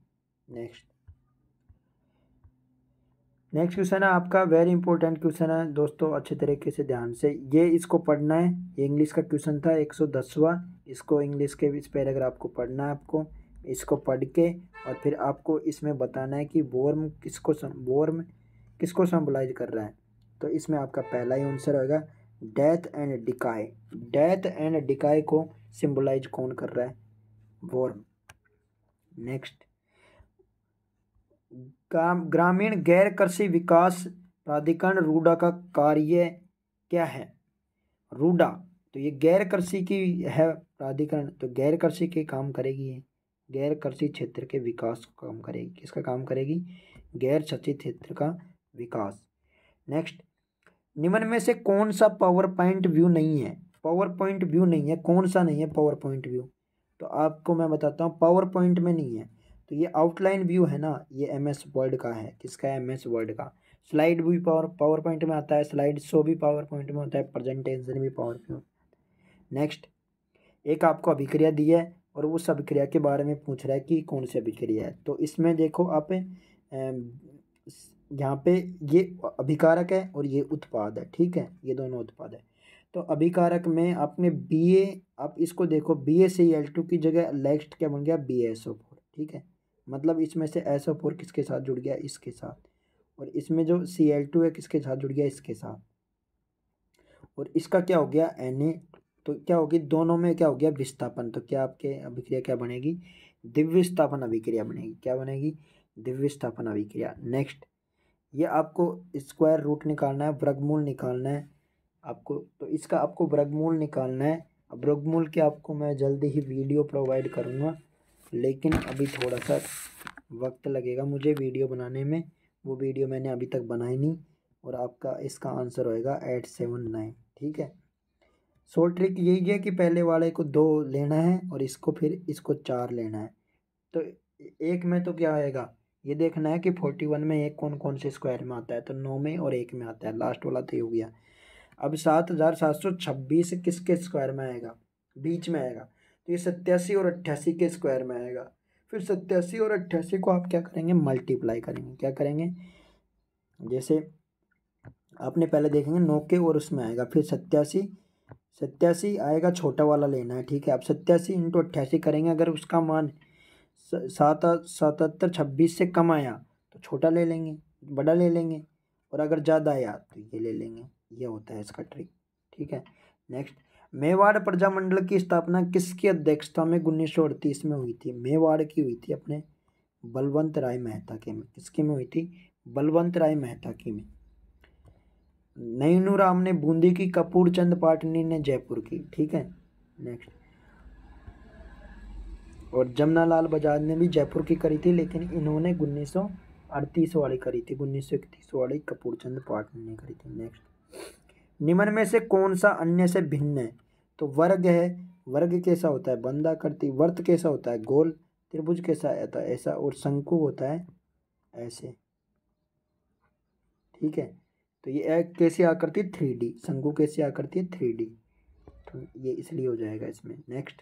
नेक्स्ट क्वेश्चन है आपका, वेरी इंपॉर्टेंट क्वेश्चन है दोस्तों, अच्छे तरीके से ध्यान से ये इसको पढ़ना है। ये इंग्लिश का क्वेश्चन था 110वां, इसको इंग्लिश के इस पैराग्राफ को पढ़ना है आपको। इसको पढ़ के और फिर आपको इसमें बताना है कि वॉर्म किसको सिंबलाइज कर रहा है। तो इसमें आपका पहला ही आंसर होगा डेथ एंड डिकाई। डेथ एंड डिकाई को सिंबलाइज कौन कर रहा है? वॉर्म। नेक्स्ट, ग्रामीण गैर कृषि विकास प्राधिकरण रूडा का कार्य क्या है? रूडा, तो ये गैर कृषि की है प्राधिकरण, तो गैर कृषि के काम करेगी, ये गैर कृषि क्षेत्र के विकास का काम करेगी। किसका काम करेगी? गैर कृषि क्षेत्र का विकास। नेक्स्ट, निम्न में से कौन सा पावर पॉइंट व्यू नहीं है? पावर पॉइंट व्यू नहीं है, कौन सा नहीं है पावर पॉइंट व्यू? तो आपको मैं बताता हूँ, पावर पॉइंट में नहीं है। तो ये आउटलाइन व्यू है ना, ये MS वर्ड का है। किसका है? MS वर्ड का। स्लाइड भी पावर पॉइंट में आता है, स्लाइड शो भी पावर पॉइंट में होता है, प्रेजेंटेशन भी पावर पॉइंट। नेक्स्ट, एक आपको अभिक्रिया दी है और उस अभिक्रिया के बारे में पूछ रहा है कि कौन सी अभिक्रिया है। तो इसमें देखो आप यहाँ पे ये अभिकारक है और ये उत्पाद है, ठीक है, ये दोनों उत्पाद है। तो अभिकारक में आपने BA, आप इसको देखो BaCl2 की जगह नेक्स्ट क्या बन गया? BaSO4, ठीक है, मतलब इसमें से SO4 किसके साथ जुड़ गया, इसके साथ, और इसमें जो Cl2 है किसके साथ जुड़ गया, इसके साथ, और इसका क्या हो गया Na। तो क्या होगी, दोनों में क्या हो गया, विस्थापन। तो क्या आपके अभिक्रिया क्या बनेगी, दिव्य स्थापन अभिक्रिया बनेगी। क्या बनेगी, दिव्य स्थापन अभिक्रिया। नेक्स्ट, ये आपको स्क्वायर रूट निकालना है, वर्गमूल निकालना है आपको। तो इसका आपको वर्गमूल निकालना है। अब वर्गमूल के आपको मैं जल्दी ही वीडियो प्रोवाइड करूँगा, लेकिन अभी थोड़ा सा वक्त लगेगा मुझे वीडियो बनाने में। वो वीडियो मैंने अभी तक बनाई नहीं, और आपका इसका आंसर होएगा 879। ठीक है, शॉर्ट ट्रिक यही है कि पहले वाले को 2 लेना है और इसको फिर इसको 4 लेना है। तो एक में तो क्या आएगा, ये देखना है कि 41 में एक कौन कौन से स्क्वायर में आता है। तो 9 में और 1 में आता है, लास्ट वाला तो ये हो गया। अब 7726 किसके स्क्वायर में आएगा, बीच में आएगा। तो ये 87 और 88 के स्क्वायर में आएगा। फिर 87 और 88 को आप क्या करेंगे, मल्टीप्लाई करेंगे। क्या करेंगे, जैसे आपने पहले देखेंगे 9 के और उसमें आएगा, फिर 87 आएगा, छोटा वाला लेना है। ठीक है, अब 87 इंटू 88 करेंगे। अगर उसका मान 7726 से कम आया तो छोटा ले लेंगे, बड़ा ले लेंगे, और अगर ज़्यादा आया तो ये ले लेंगे। ये होता है इसका ट्रिक। ठीक है, नेक्स्ट, मेवाड़ प्रजामंडल की स्थापना किसकी अध्यक्षता में 1938 में हुई थी। मेवाड़ की हुई थी अपने बलवंत राय मेहता के में। किसके में हुई थी, बलवंत राय मेहता की में। नैनू राम ने बूंदी की, कपूर चंद पाटनी ने जयपुर की। ठीक है, नेक्स्ट, और जमनालाल बजाज ने भी जयपुर की करी थी, लेकिन इन्होंने 1938 वाली करी थी, 1931 वाली कपूर चंद पाटनी ने करी थी। नेक्स्ट, निम्न में से कौन सा अन्य से भिन्न है। तो वर्ग है, वर्ग कैसा होता है, बंधाकृति। वर्त कैसा होता है, गोल। त्रिभुज कैसा आता है, ऐसा। और शंकु होता है ऐसे। ठीक है, तो ये कैसी आकृति, 3D। शंकु कैसी आकृति है, 3D। तो ये इसलिए हो जाएगा इसमें। नेक्स्ट,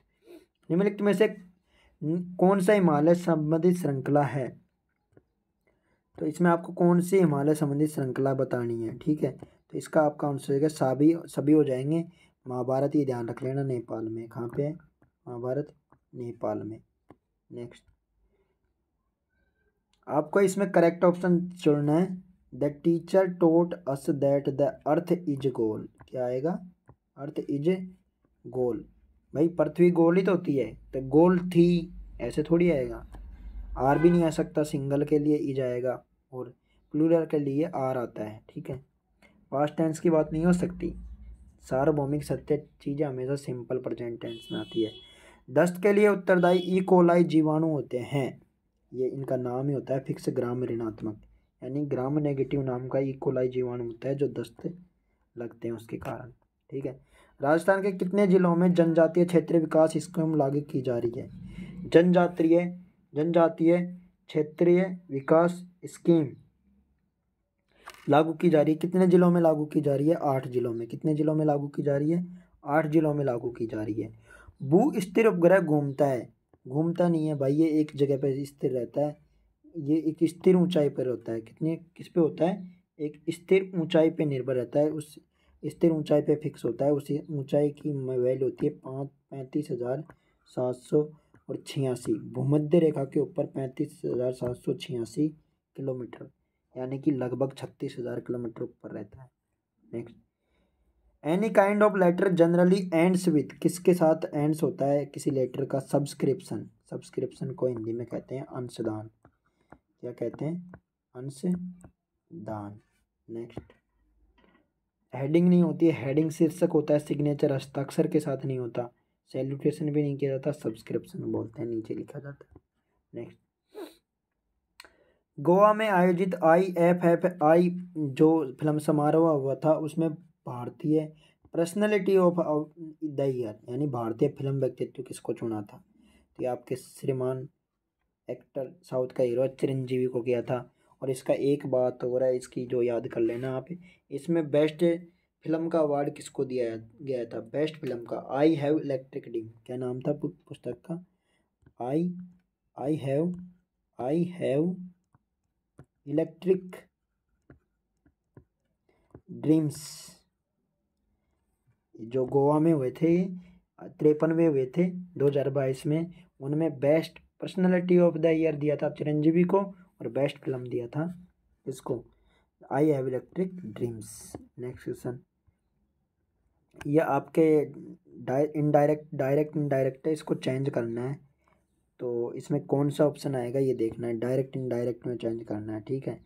निम्नलिखित में से कौन सा हिमालय संबंधित श्रृंखला है। तो इसमें आपको कौन सी हिमालय संबंधित श्रृंखला बतानी है। ठीक है, तो इसका आपका आंसर होगा सभी हो जाएंगे। महाभारत, ये ध्यान रख लेना, नेपाल में। कहाँ पे है महाभारत, नेपाल में। नेक्स्ट, आपको इसमें करेक्ट ऑप्शन चुनना है। The teacher taught us that the earth is गोल। क्या आएगा, अर्थ इज गोल। भाई पृथ्वी गोल ही तो होती है, तो गोल थी ऐसे थोड़ी आएगा। आर भी नहीं आ सकता, सिंगल के लिए इज आएगा, और प्लूरल के लिए आर आता है। ठीक है, पास्ट टेंस की बात नहीं हो सकती। सार्वभौमिक सत्य चीज़ें हमेशा सिंपल प्रेजेंट टेंस में आती है। दस्त के लिए उत्तरदायी ई कोलाई जीवाणु होते हैं। ये इनका नाम ही होता है फिक्स ग्राम ऋणात्मक, यानी ग्राम नेगेटिव नाम का ई कोलाई जीवाणु होता है जो दस्त लगते हैं उसके कारण। ठीक है, राजस्थान के कितने जिलों में जनजातीय क्षेत्रीय विकास स्कीम लागू की जा रही है। जनजातीय क्षेत्रीय विकास स्कीम लागू की जा रही है। कितने जिलों में लागू की जा रही है, 8 जिलों में। कितने जिलों में लागू की जा रही है, 8 जिलों में लागू की जा रही है। भू स्थिर उपग्रह घूमता है, घूमता नहीं है भाई, ये एक जगह पर स्थिर रहता है। ये एक स्थिर ऊंचाई पर होता है। किस पे होता है, एक स्थिर ऊंचाई पे निर्भर रहता है। उस स्थिर ऊंचाई पे फिक्स होता है। उसी ऊंचाई की वैल्यू होती है 35,786। भूमध्य रेखा के ऊपर 35,786 किलोमीटर, यानी कि लगभग 36,000 किलोमीटर ऊपर रहता है। Next, any kind of letter generally ends with. किसके साथ एंड्स होता है किसी लेटर का, सब्सक्रिप्शन। सब्सक्रिप्शन को हिंदी में कहते हैं अंशदान। क्या कहते हैं, अंशदान। नेक्स्ट, हेडिंग नहीं होती है, हेडिंग शीर्षक होता है। सिग्नेचर हस्ताक्षर के साथ नहीं होता। सैल्यूटेशन भी नहीं किया जाता, सब्सक्रिप्शन बोलते हैं, नीचे लिखा जाता है। नेक्स्ट, गोवा में आयोजित IFFI जो फिल्म समारोह हुआ था, उसमें भारतीय पर्सनैलिटी ऑफ द ईयर यानी भारतीय फिल्म व्यक्तित्व किसको चुना था। तो ये आपके श्रीमान एक्टर साउथ का हीरो चिरंजीवी को किया था। और इसका एक बात हो रहा है, इसकी जो याद कर लेना आप, इसमें बेस्ट फिल्म का अवार्ड किसको दिया गया था, बेस्ट फिल्म का। आई हैव इलेक्ट्रिक ड्रीम, क्या नाम था पुस्तक का, आई हैव इलेक्ट्रिक ड्रीम्स, जो गोवा में हुए थे, 53वें हुए थे 2022 में। उनमें best personality of the year दिया था चिरंजीवी को और बेस्ट फिल्म दिया था इसको I have electric dreams. Next question, ये आपके इनडायरेक्ट है, इसको चेंज करना है। तो इसमें कौन सा ऑप्शन आएगा ये देखना है, डायरेक्ट इनडायरेक्ट में चेंज करना है, ठीक है।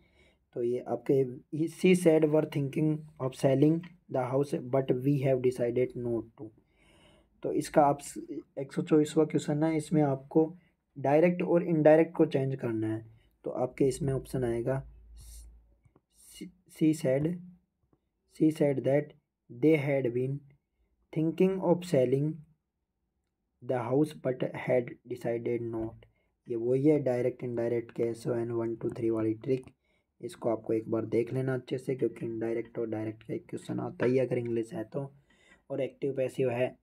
तो ये आपके she said were thinking of selling the house but we have decided not to. तो इसका आप 124वां क्वेश्चन है, इसमें आपको डायरेक्ट और इनडायरेक्ट को चेंज करना है। तो आपके इसमें ऑप्शन आएगा she said that they had been thinking of selling the house but had decided not. ये वही है डायरेक्ट इनडायरेक्ट के SON 1 2 3 वाली ट्रिक। इसको आपको एक बार देख लेना अच्छे से, क्योंकि इनडायरेक्ट और डायरेक्ट का एक क्वेश्चन आता ही अगर इंग्लिश है तो। और एक्टिव पैसिव है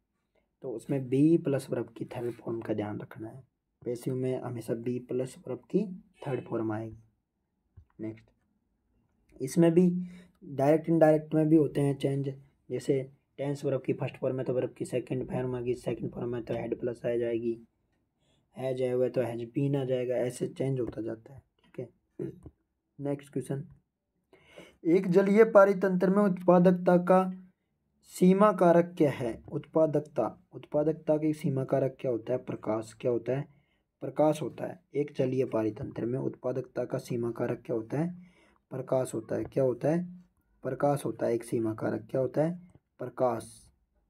तो उसमें बी प्लस वर्ब की थर्ड फॉर्म का ध्यान रखना है। पैसिव में हमेशा बी प्लस वर्ब की थर्ड फॉर्म आएगी। नेक्स्ट, इसमें भी डायरेक्ट इनडायरेक्ट में भी होते हैं चेंज, जैसे टेंस वर्ब की फर्स्ट फॉर्म है तो वर्ब की सेकंड फॉर्म आएगी, सेकंड फॉर्म है तो हेड प्लस आ जाएगी, हैज है हुआ तो हैज बीन आ जाएगा, ऐसे चेंज होता जाता है, ठीक है। नेक्स्ट क्वेश्चन, एक जलीय पारितंत्र में उत्पादकता का सीमा कारक क्या है? उत्पादकता की सीमा कारक क्या होता है? प्रकाश। क्या होता है? प्रकाश होता है। एक जलीय पारितंत्र में उत्पादकता का सीमा कारक क्या होता है? प्रकाश होता है। क्या होता है? प्रकाश होता है एक सीमा कारक। क्या होता है? प्रकाश।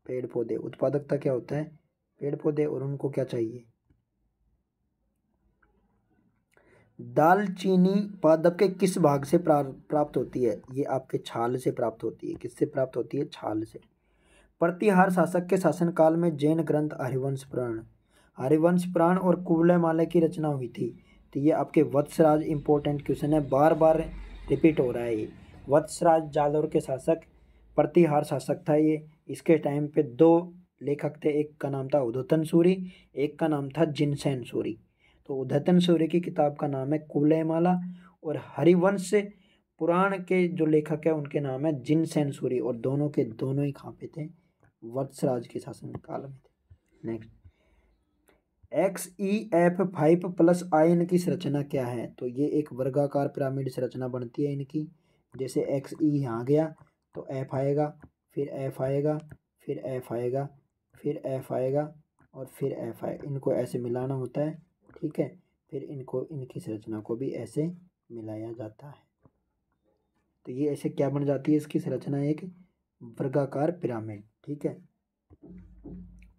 पेड़ पौधे, उत्पादकता क्या होता है? पेड़ पौधे, और उनको क्या चाहिए? दालचीनी पादप के किस भाग से प्राप्त होती है? ये आपके छाल से प्राप्त होती है। किससे प्राप्त होती है? छाल से। प्रतिहार शासक के शासनकाल में जैन ग्रंथ हरिवंश पुराण और कुवलयमाला की रचना हुई थी। तो ये आपके वत्सराज इंपॉर्टेंट क्वेश्चन है, बार बार रिपीट हो रहा है ये। वत्सराज जालौर के शासक, प्रतिहार शासक था ये। इसके टाइम पे दो लेखक थे, एक का नाम था उद्धतन सूरी, एक का नाम था जिनसेन सूरी। तो उद्धतन सूरी की किताब का नाम है कुवलयमाला और हरिवंश पुराण के जो लेखक है उनके नाम है जिनसेन सूरी, और दोनों के दोनों ही कहाँ पे थे? वत्सराज के शासन काल में थे। नेक्स्ट, XEF5 प्लस आयन की संरचना क्या है? तो ये एक वर्गाकार पिरामिड संरचना बनती है इनकी। जैसे XE यहाँ गया तो F आएगा, फिर F आएगा, फिर F आएगा, फिर F आएगा और फिर F आएगा। इनको ऐसे मिलाना होता है, ठीक है। फिर इनको, इनकी संरचना को भी ऐसे मिलाया जाता है। तो ये ऐसे क्या बन जाती है इसकी संरचना? एक वर्गाकार पिरामिड, ठीक है।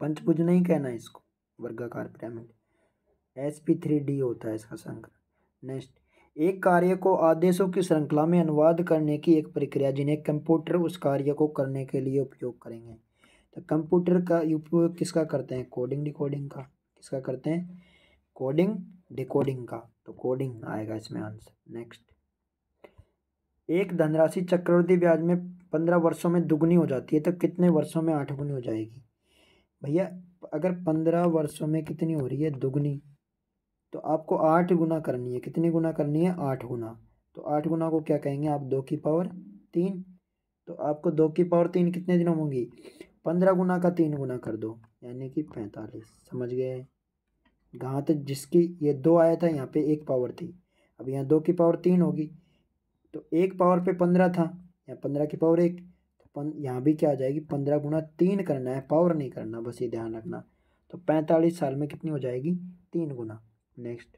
पंचभुज नहीं कहना इसको, वर्गाकार पिरामिड। sp3d होता है इसका संकर। नेक्स्ट, एक कार्य को आदेशों की श्रृंखला में अनुवाद करने की एक प्रक्रिया जिन्हें कंप्यूटर उस कार्य को करने के लिए उपयोग करेंगे। तो कंप्यूटर का उपयोग किसका करते हैं? कोडिंग डिकोडिंग का। किसका करते हैं? कोडिंग डिकोडिंग का। तो कोडिंग आएगा इसमें आंसर। नेक्स्ट, एक धनराशि चक्रवृद्धि ब्याज में 15 वर्षों में दुगनी हो जाती है तो कितने वर्षों में 8 गुनी हो जाएगी? भैया अगर 15 वर्षों में कितनी हो रही है? दुगनी, तो आपको 8 गुना करनी है। कितनी गुना करनी है? 8 गुना। तो 8 गुना को क्या कहेंगे आप? 2 की पावर 3। तो आपको 2 की पावर 3 कितने दिनों में होंगी? 15 गुना का 3 गुना कर दो, यानी कि 45। समझ गए? यहाँ तक जिसकी ये 2 आया था यहाँ पे 1 पावर थी, अब यहाँ 2 की पावर 3 होगी। तो 1 पावर पे 15 था, यहाँ 15 की पावर 1। तो यहाँ भी क्या आ जाएगी? 15 गुना 3 करना है, पावर नहीं करना, बस ये ध्यान रखना। तो 45 साल में कितनी हो जाएगी? 3 गुना। नेक्स्ट,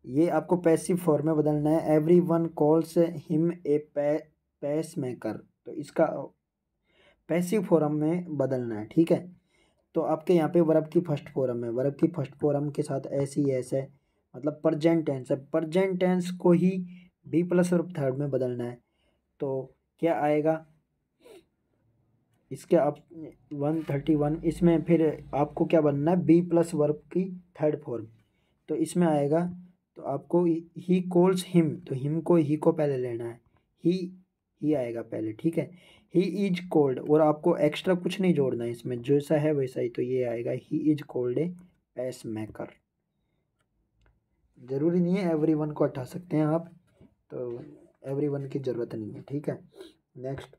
ये आपको पैसिव फॉर्म में बदलना है। Everyone calls him a pacemaker. तो इसका पैसिव फॉर्म में बदलना है, ठीक है। तो आपके यहाँ पे वर्ब की फर्स्ट फॉर्म है, वर्ब की फर्स्ट फॉर्म के साथ ऐसी एस है, मतलब प्रेजेंट टेंस है। प्रेजेंट टेंस को ही बी प्लस वर्ब थर्ड में बदलना है। तो क्या आएगा इसके? आप 131, इसमें फिर आपको क्या बनना है? बी प्लस वर्ब की थर्ड फॉर्म। तो इसमें आएगा, तो आपको ही कॉल्स हिम, तो हिम को ही को पहले लेना है, ही आएगा पहले, ठीक है। ही इज कोल्ड, और आपको एक्स्ट्रा कुछ नहीं जोड़ना है इसमें, जैसा है वैसा ही। तो ये आएगा he is called a pacemaker. ज़रूरी नहीं है एवरीवन को हटा सकते हैं आप, तो एवरीवन की ज़रूरत नहीं है, ठीक है। नेक्स्ट,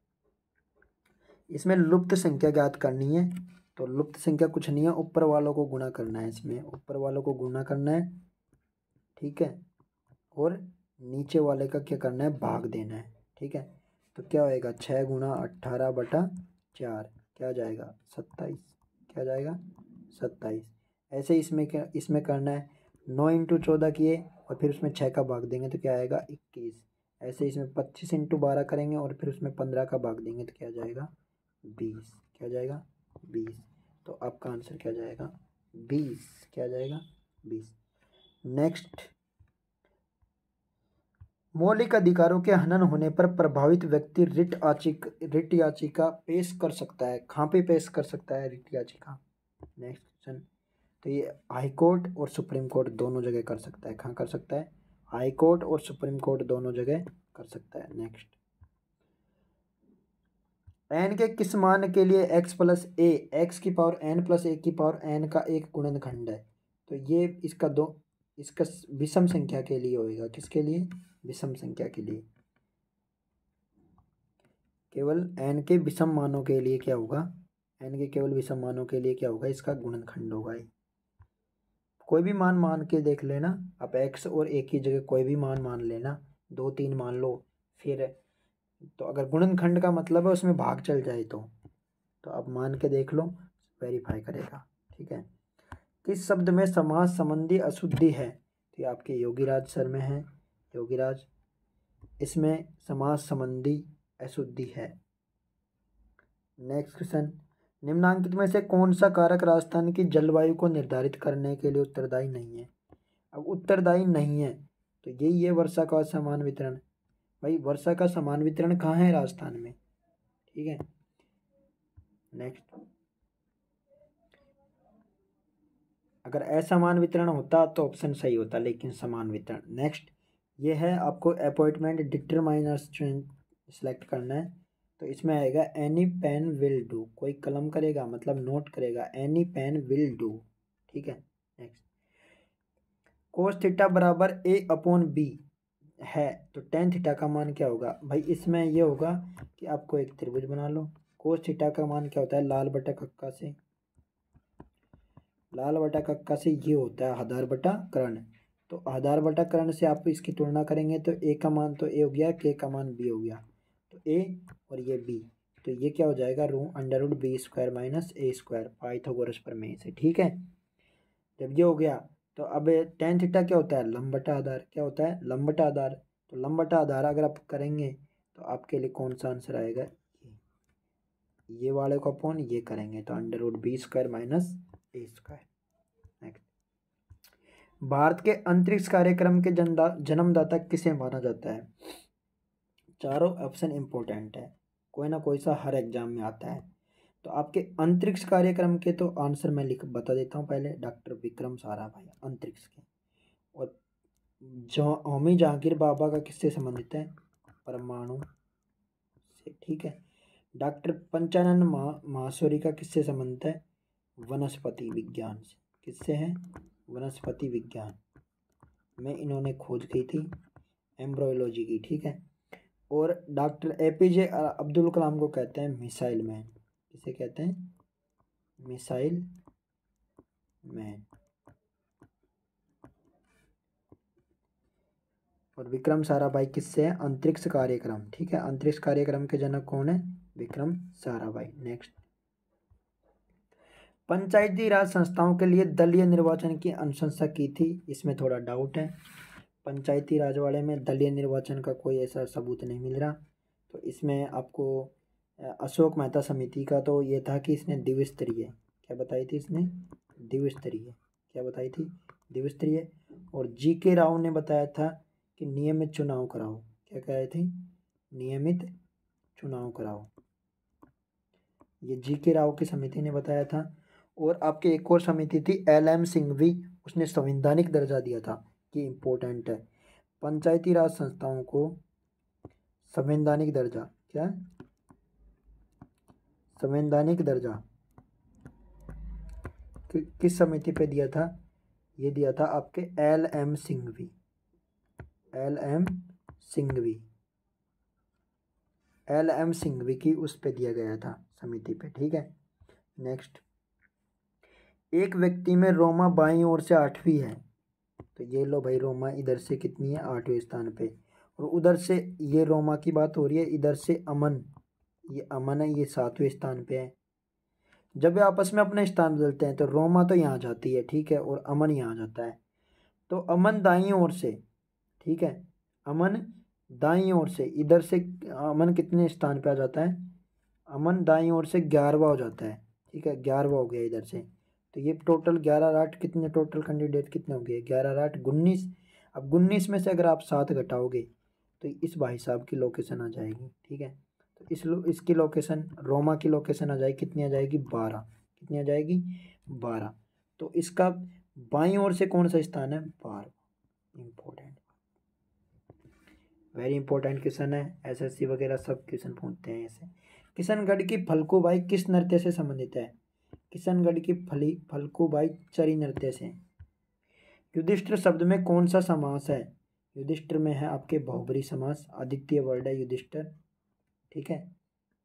इसमें लुप्त संख्या ज्ञात करनी है। तो लुप्त संख्या कुछ नहीं है, ऊपर वालों को गुणा करना है, इसमें ऊपर वालों को गुणा करना है, ठीक है, और नीचे वाले का क्या करना है, भाग देना है, ठीक है। तो क्या होएगा, 6 × 18/4 क्या जाएगा 27, क्या जाएगा 27। ऐसे इसमें क्या, इसमें करना है 9 × 14 किए और फिर उसमें 6 का भाग देंगे तो क्या आएगा 21। ऐसे इसमें 25 × 12 करेंगे और फिर उसमें 15 का भाग देंगे तो क्या जाएगा 20, क्या जाएगा 20। तो आपका आंसर क्या जाएगा 20, क्या जाएगा 20। नेक्स्ट, मौलिक अधिकारों के हनन होने पर प्रभावित व्यक्ति रिट याचिका पेश कर सकता है। कहाँ पे पेश कर सकता है रिट याचिका? नेक्स्ट क्वेश्चन, तो ये हाई कोर्ट और सुप्रीम कोर्ट दोनों जगह कर सकता है। कहाँ कर सकता है? हाई कोर्ट और सुप्रीम कोर्ट दोनों जगह कर सकता है। नेक्स्ट, एन के किस मान के लिए x प्लस ए एक्स की पावर n प्लस ए की पावर n का एक गुणनखंड है? तो ये इसका विषम संख्या के लिए होएगा। किसके लिए? विषम संख्या के लिए। केवल n के विषम मानों के लिए क्या होगा? n के केवल विषम मानों के लिए क्या होगा? इसका गुणनखंड होगा। कोई भी मान के देख लेना आप, x और a की जगह कोई भी मान लेना, 2 3 मान लो, फिर तो अगर गुणनखंड का मतलब है उसमें भाग चल जाए तो आप मान के देख लो, वेरीफाई करेगा। ठीक है। किस शब्द में समास संबंधी अशुद्धि है? तो ये आपके योगीराज सर में है, योगीराज, इसमें समास संबंधी अशुद्धि है। नेक्स्ट क्वेश्चन, निम्नांकित में से कौन सा कारक राजस्थान की जलवायु को निर्धारित करने के लिए उत्तरदायी नहीं है? अब उत्तरदायी नहीं है तो यही है वर्षा का समान वितरण। भाई वर्षा का समान वितरण कहाँ है? राजस्थान में। ठीक है। नेक्स्ट, अगर असमान वितरण होता तो ऑप्शन सही होता, लेकिन समान वितरण। नेक्स्ट, ये है आपको अपॉइंटमेंट डिटरमाइनर्स सिलेक्ट करना है। तो इसमें आएगा एनी पेन विल डू, कोई कलम करेगा मतलब नोट करेगा, एनी पेन विल डू। ठीक है। नेक्स्ट, कोस थीटा बराबर ए अपॉन बी है तो टेन थीटा का मान क्या होगा? भाई इसमें ये होगा कि आपको एक त्रिभुज बना लो। कोस थीटा का मान क्या होता है? लाल बटा कक्का से, लाल बटा कक्का से ये होता है आधार बटा कर्ण। तो आधार बटा कर्ण से आप इसकी तुलना करेंगे तो ए का मान तो ए हो गया, के का मान बी हो गया। तो ए और ये बी, तो ये क्या हो जाएगा? √b² माइनस a², पाइथागोरस प्रमेय से। ठीक है। जब ये हो गया तो अब टेन थीटा क्या होता है? लंब बटा आधार। क्या होता है? लंब बटा आधार। तो लंब बटा आधार अगर आप करेंगे तो आपके लिए कौन सा आंसर आएगा? ये वाले को अपॉन ये करेंगे तो √b² minus a²। Next, Bharat के अंतरिक्ष कार्यक्रम के जन्मदाता किसे माना जाता है? चारों ऑप्शन इंपॉर्टेंट है, कोई ना कोई सा हर एग्जाम में आता है। तो आपके अंतरिक्ष कार्यक्रम के तो आंसर मैं लिख बता देता हूँ पहले। डॉक्टर विक्रम साराभाई अंतरिक्ष के। और जो होमी जहांगीर बाबा का किससे संबंधित है? परमाणु से। ठीक है। डॉक्टर पंचानन माहेश्वरी का किससे संबंधित है? वनस्पति विज्ञान से। किससे है? वनस्पति विज्ञान में इन्होंने खोज की थी एम्ब्रोलॉजी की। ठीक है। और डॉक्टर APJ अब्दुल कलाम को कहते हैं मिसाइल मैन। किसे कहते हैं? Missile man. और विक्रम साराभाई किससे है? अंतरिक्ष कार्यक्रम। ठीक है। अंतरिक्ष कार्यक्रम के जनक कौन है? विक्रम साराभाई। नेक्स्ट, पंचायती राज संस्थाओं के लिए दलीय निर्वाचन की अनुशंसा की थी। इसमें थोड़ा डाउट है, पंचायती राज वाले में दलीय निर्वाचन का कोई ऐसा सबूत नहीं मिल रहा। तो इसमें आपको अशोक मेहता समिति का तो ये था कि इसने द्विस्तरीय, क्या बताई थी इसने? द्विस्तरीय। क्या बताई थी? द्विस्तरीय। और GK राव ने बताया था कि नियमित चुनाव कराओ। क्या कह रहे थे? नियमित चुनाव कराओ। ये GK राव की समिति ने बताया था। और आपके एक और समिति थी LM सिंघवी, उसने संवैधानिक दर्जा दिया था। कि इम्पोर्टेंट है, पंचायती राज संस्थाओं को संवैधानिक दर्जा, क्या संवैधानिक दर्जा किस समिति पे दिया था? ये दिया था आपके LM Singhvi, LM Singhvi, LM Singhvi की उस पे दिया गया था समिति पे। ठीक है। नेक्स्ट, एक व्यक्ति में रोमा बाईं ओर से 8वीं है, तो ये लो भाई रोमा इधर से कितनी है 8वें स्थान पे, और उधर से ये रोमा की बात हो रही है, इधर से अमन, ये अमन है, ये 7वें स्थान पे है। जब वे आपस में अपने स्थान बदलते हैं तो रोमा तो यहाँ जाती है, ठीक है, और अमन यहाँ जाता है। तो अमन दाईं ओर से, ठीक है, अमन दाईं ओर से इधर से अमन कितने स्थान पे आ जाता है, अमन दाईं ओर से 11वां हो जाता है, ठीक है, 11वां हो गया इधर से। तो ये टोटल 11 और 8 कितने, टोटल कैंडिडेट कितने हो गए, 11 और 8 19। अब 19 में से अगर आप 7 घटाओगे तो इस भाई साहब की लोकेशन आ जाएगी, ठीक है। तो इसकी लोकेशन, रोमा की लोकेशन आ जाएगी, कितनी आ जाएगी 12, कितनी आ जाएगी 12। तो इसका बाईं ओर से कौन सा स्थान है, 12। इम्पोर्टेंट, वेरी इंपॉर्टेंट क्वेश्चन है, एसएससी वगैरह सब क्वेश्चन पूछते हैं ऐसे। किशनगढ़ की फल्गुबाई किस नृत्य से संबंधित है, किशनगढ़ की फल्गुबाई चरी नृत्य से। युधिष्ठिर शब्द में कौन सा समास है, युधिष्ठिर में है आपके बहुब्री समास, आदित्य वर्ड है युधिष्ठिर, ठीक है।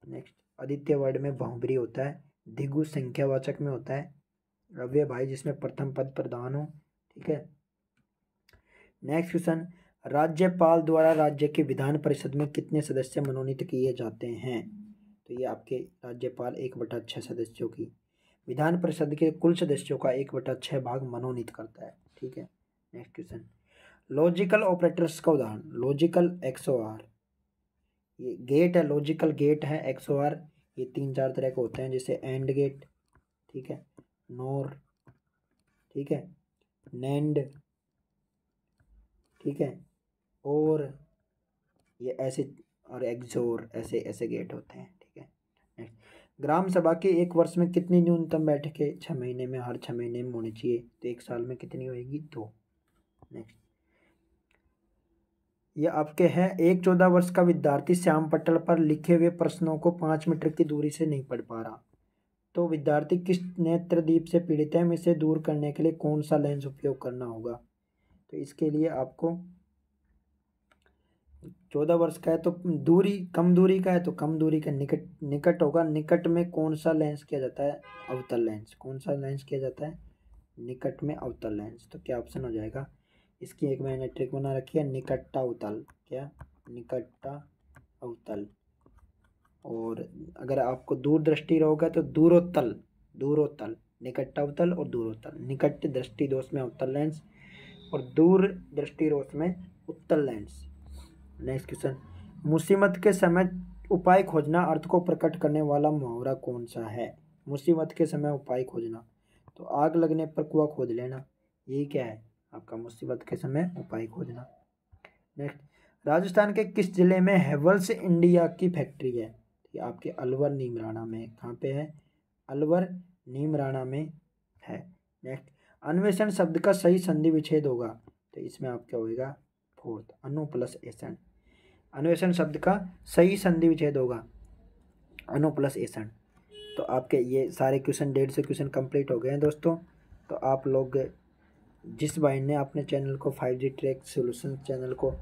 नेक्स्ट, आदित्य वर्ड में बहुब्री होता है, द्विगु संख्यावाचक में होता है, अव्यय भाई जिसमें प्रथम पद प्रधान हो, ठीक है। नेक्स्ट क्वेश्चन, राज्यपाल द्वारा राज्य के विधान परिषद में कितने सदस्य मनोनीत किए जाते हैं। तो ये आपके राज्यपाल 1/6 सदस्यों की, विधान परिषद के कुल सदस्यों का 1/6 भाग मनोनीत करता है, ठीक है। नेक्स्ट क्वेश्चन, लॉजिकल ऑपरेटर्स का उदाहरण, लॉजिकल XOR, ये गेट है, लॉजिकल गेट है, XOR ये 3-4 तरह के होते हैं, जैसे एंड गेट, ठीक है, नोर, ठीक है, नैंड, ठीक है, और ये ऐसे, और एक्सोर, ऐसे ऐसे गेट होते हैं, ठीक है। नेक्स्ट, ग्राम सभा के एक वर्ष में कितनी न्यूनतम बैठकें, 6 महीने में, हर 6 महीने में होनी चाहिए, तो 1 साल में कितनी होएगी, 2। नेक्स्ट, ये आपके हैं, एक 14 वर्ष का विद्यार्थी श्याम पटल पर लिखे हुए प्रश्नों को 5 मीटर की दूरी से नहीं पढ़ पा रहा, तो विद्यार्थी किस नेत्रदीप से पीड़ित है, इसे दूर करने के लिए कौन सा लेंस उपयोग करना होगा। तो इसके लिए आपको 14 वर्ष का है तो दूरी, कम दूरी का है तो कम दूरी का निकट निकट होगा, निकट में कौन सा लेंस किया जाता है, अवतल लेंस, कौन सा लेंस किया जाता है, निकट में अवतल लेंस। तो क्या ऑप्शन हो जाएगा, इसकी एक मैंने ट्रिक बना रखी है, निकटता अवतल, क्या, निकटता अवतल। और अगर आपको दूर दृष्टि रहोगा तो दूरोत्तल, दूरोत्तल, निकटता अवतल और दूरोत्तल, निकट दृष्टि दोष में अवतल लेंस और दूर दृष्टि दोष में उत्तल लेंस। नेक्स्ट क्वेश्चन, मुसीबत के समय उपाय खोजना अर्थ को प्रकट करने वाला मुहावरा कौन सा है। मुसीबत के समय उपाय खोजना, तो आग लगने पर कुआं खोद लेना, यही क्या है आपका, मुसीबत के समय उपाय खोजना। नेक्स्ट, राजस्थान के किस जिले में हेवल्स इंडिया की फैक्ट्री है। ये आपके अलवर नीमराणा में, कहाँ पे है, अलवर नीमराणा में है। नेक्स्ट, अन्वेषण शब्द का सही संधि विच्छेद होगा, तो इसमें आपका होगा 4th, अनु प्लस एसन। अन्वेषण शब्द का सही संधि विच्छेद होगा अनु प्लस एसन। तो आपके ये सारे क्वेश्चन, 150 क्वेश्चन कंप्लीट हो गए हैं दोस्तों। तो आप लोग, जिस भाई ने अपने चैनल को 5G ट्रैक सॉल्यूशन चैनल को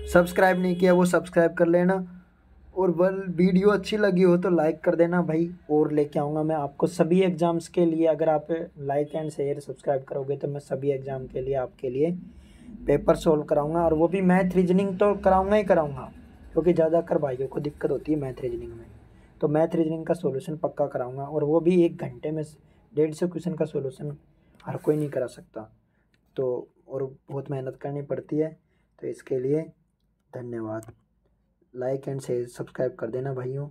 सब्सक्राइब नहीं किया वो सब्सक्राइब कर लेना, और वीडियो अच्छी लगी हो तो लाइक कर देना भाई। और लेके आऊँगा मैं आपको सभी एग्ज़ाम्स के लिए, अगर आप लाइक एंड शेयर सब्सक्राइब करोगे तो मैं सभी एग्ज़ाम के लिए आपके लिए पेपर सोल्व कराऊंगा, और वो भी मैथ रीजनिंग तो कराऊंगा ही कराऊंगा, क्योंकि ज़्यादातर भाइयों को दिक्कत होती है मैथ रीजनिंग में, तो मैथ रीजनिंग का सॉल्यूशन पक्का कराऊंगा, और वो भी 1 घंटे में 150 क्वेश्चन का सॉल्यूशन हर कोई नहीं करा सकता, तो और बहुत मेहनत करनी पड़ती है। तो इसके लिए धन्यवाद, लाइक एंड शेयर सब्सक्राइब कर देना भाइयों।